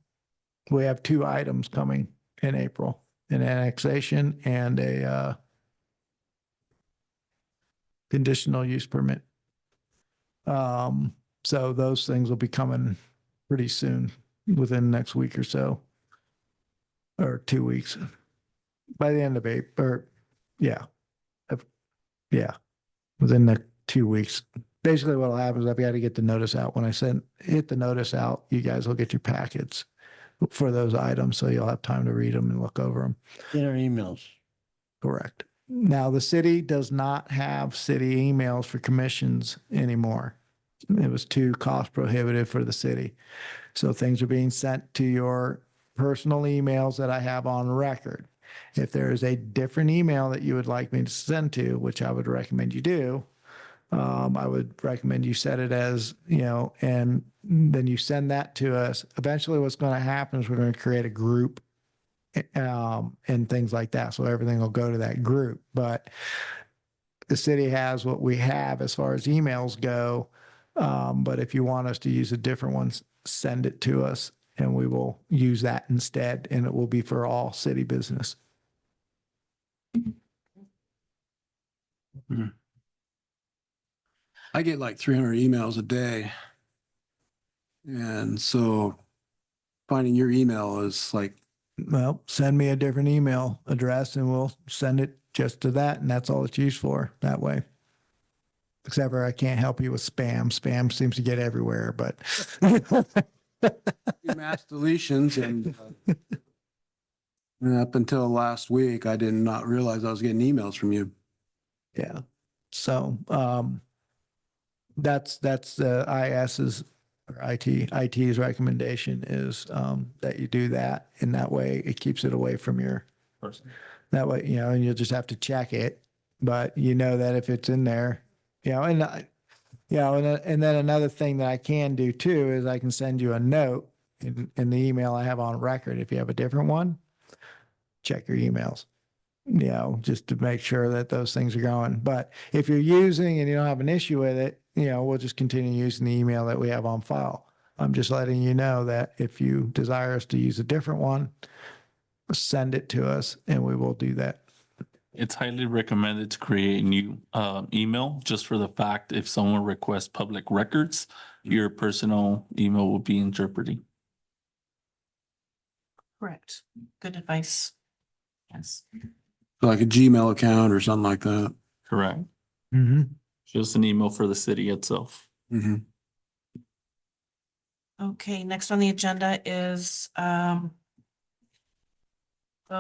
S4: we have 2 items coming in April, an annexation and a conditional use permit. So those things will be coming pretty soon, within the next week or so, or 2 weeks. By the end of April, within the 2 weeks. Basically what will happen is I've got to get the notice out. When I hit the notice out, you guys will get your packets for those items. So you'll have time to read them and look over them.
S6: In our emails.
S4: Correct. Now, the city does not have city emails for commissions anymore. It was too cost prohibitive for the city. So things are being sent to your personal emails that I have on record. If there is a different email that you would like me to send to, which I would recommend you do, I would recommend you set it as, and then you send that to us. Eventually what's going to happen is we're going to create a group and things like that. So everything will go to that group. But the city has what we have as far as emails go. But if you want us to use a different one, send it to us and we will use that instead. And it will be for all city business.
S8: I get like 300 emails a day. And so finding your email is like
S4: well, send me a different email address and we'll send it just to that. And that's all it's used for that way. Except for I can't help you with spam. Spam seems to get everywhere, but
S8: Mass deletions and up until last week, I did not realize I was getting emails from you.
S4: yeah. So, that's IS's or IT's recommendation is, that you do that. And that way it keeps it away from your,
S1: Person.
S4: that way, and you'll just have to check it. But you know that if it's in there, and then another thing that I can do too is I can send you a note in the email I have on record. If you have a different one, check your emails, just to make sure that those things are going. But if you're using and you don't have an issue with it, we'll just continue using the email that we have on file. I'm just letting you know that if you desire us to use a different one, send it to us and we will do that.
S1: It's highly recommended to create a new email just for the fact if someone requests public records, your personal email will be in jeopardy.
S2: Correct. Good advice. Yes.
S8: Like a Gmail account or something like that.
S1: Correct.
S4: Mm-hmm.
S1: Just an email for the city itself.
S8: Mhm.
S2: Okay, next on the agenda is, well,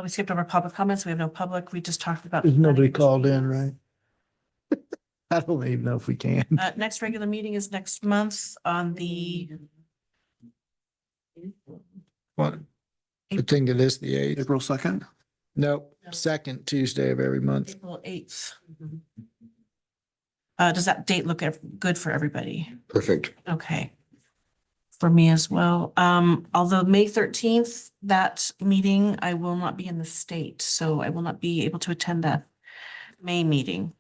S2: we skipped over public comments. We have no public. We just talked about.
S4: There's nobody
S2: planning
S4: called in,
S2: commission
S4: right? I don't even know if we can.
S2: meetings. Next regular meeting is next month on the.
S4: What? I think it is the 8th.
S8: April 2nd?
S4: Nope, second Tuesday of every month.
S2: April 8th. Does that date look good for everybody?
S7: Perfect.
S2: Okay. For me as well. Although May 13th, that meeting, I will not be in the state, so I will not be able to attend that May meeting.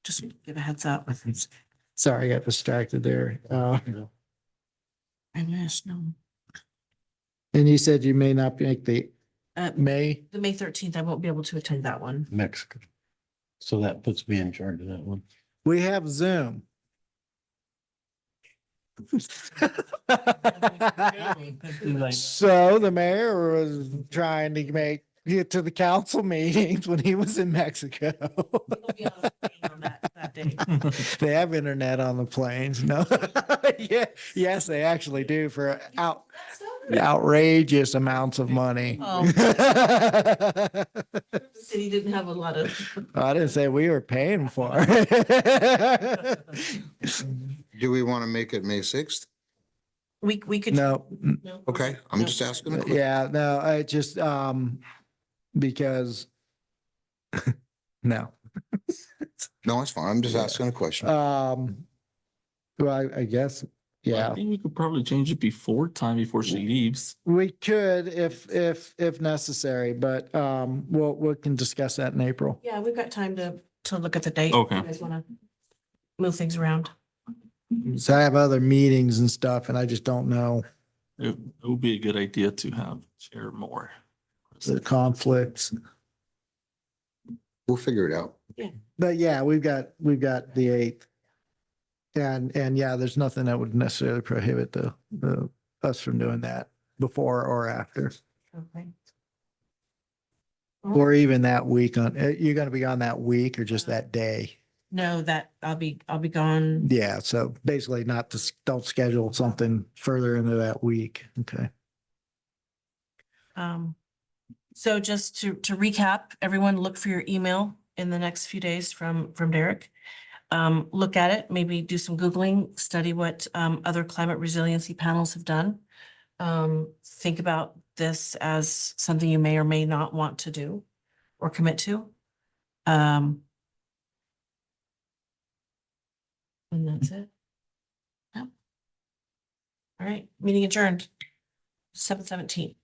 S2: Just give a heads up.
S4: Sorry, I got distracted there.
S2: I missed, no.
S4: And you said you may not make the
S2: Uh,
S4: May.
S2: The May 13th, I won't be able to attend that one.
S6: Mexico. So that puts me in charge of that one.
S4: We have Zoom. So the mayor was trying to get to the council meetings when he was in Mexico.
S2: We'll be on the plane on that day.
S4: They have internet on the planes. No. Yeah, yes, they actually do for outrageous amounts of money.
S2: Oh. The city didn't have a lot of.
S4: I didn't say we were paying for it.
S7: Do we want to make it May 6th?
S2: We could.
S4: No,
S2: No.
S7: Okay, I'm
S2: No.
S7: just asking. a question.
S4: yeah, no, I just, because no.
S7: No, it's fine. I'm just asking a question.
S4: Well, I guess,
S1: I
S4: yeah,
S1: think we could probably change it before she leaves.
S4: we could if necessary, but, we can discuss that in April.
S2: Yeah, we've got time to look at the date.
S1: Okay.
S2: You guys wanna move things around?
S4: So I have other meetings and stuff and I just don't know
S1: It would be a good idea to have share more.
S4: the conflicts.
S7: We'll figure it out.
S4: But yeah, we've got the 8th. And yeah, there's nothing that would necessarily prohibit us from doing that before or after,
S2: Okay.
S4: or even that week you're gonna be on that week or just that day?
S2: No, that I'll be gone.
S4: Yeah, so basically don't schedule something further into that week. Okay.
S2: So just to recap, everyone look for your email in the next few days from Derek. Look at it, maybe do some Googling, study what other climate resiliency panels have done. Think about this as something you may or may not want to do or commit to. And that's it. Yep. All right, meeting adjourned. 7:17.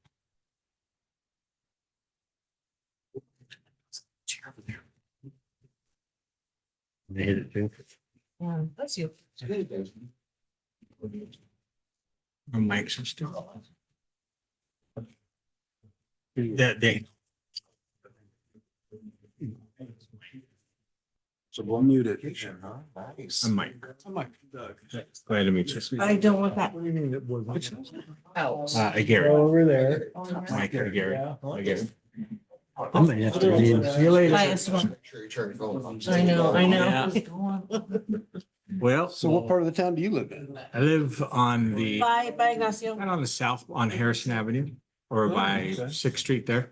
S6: They hit it too.
S2: Yeah, bless you.
S5: My mic's still on. That day.
S8: So we'll mute it.
S5: I'm Mike. Glad to meet you.
S2: I don't want that.
S5: Gary.
S4: Over there.
S5: Mike, Gary. Gary.
S6: I might have to leave.
S5: See you later.
S2: Hi, Esteban. I know, I know.
S5: Well,
S8: So what part of the town do you live in?
S5: I live on the,
S2: Bye, bye, Ignacio.
S5: right on the south, on Harrison Avenue or by Sixth Street there.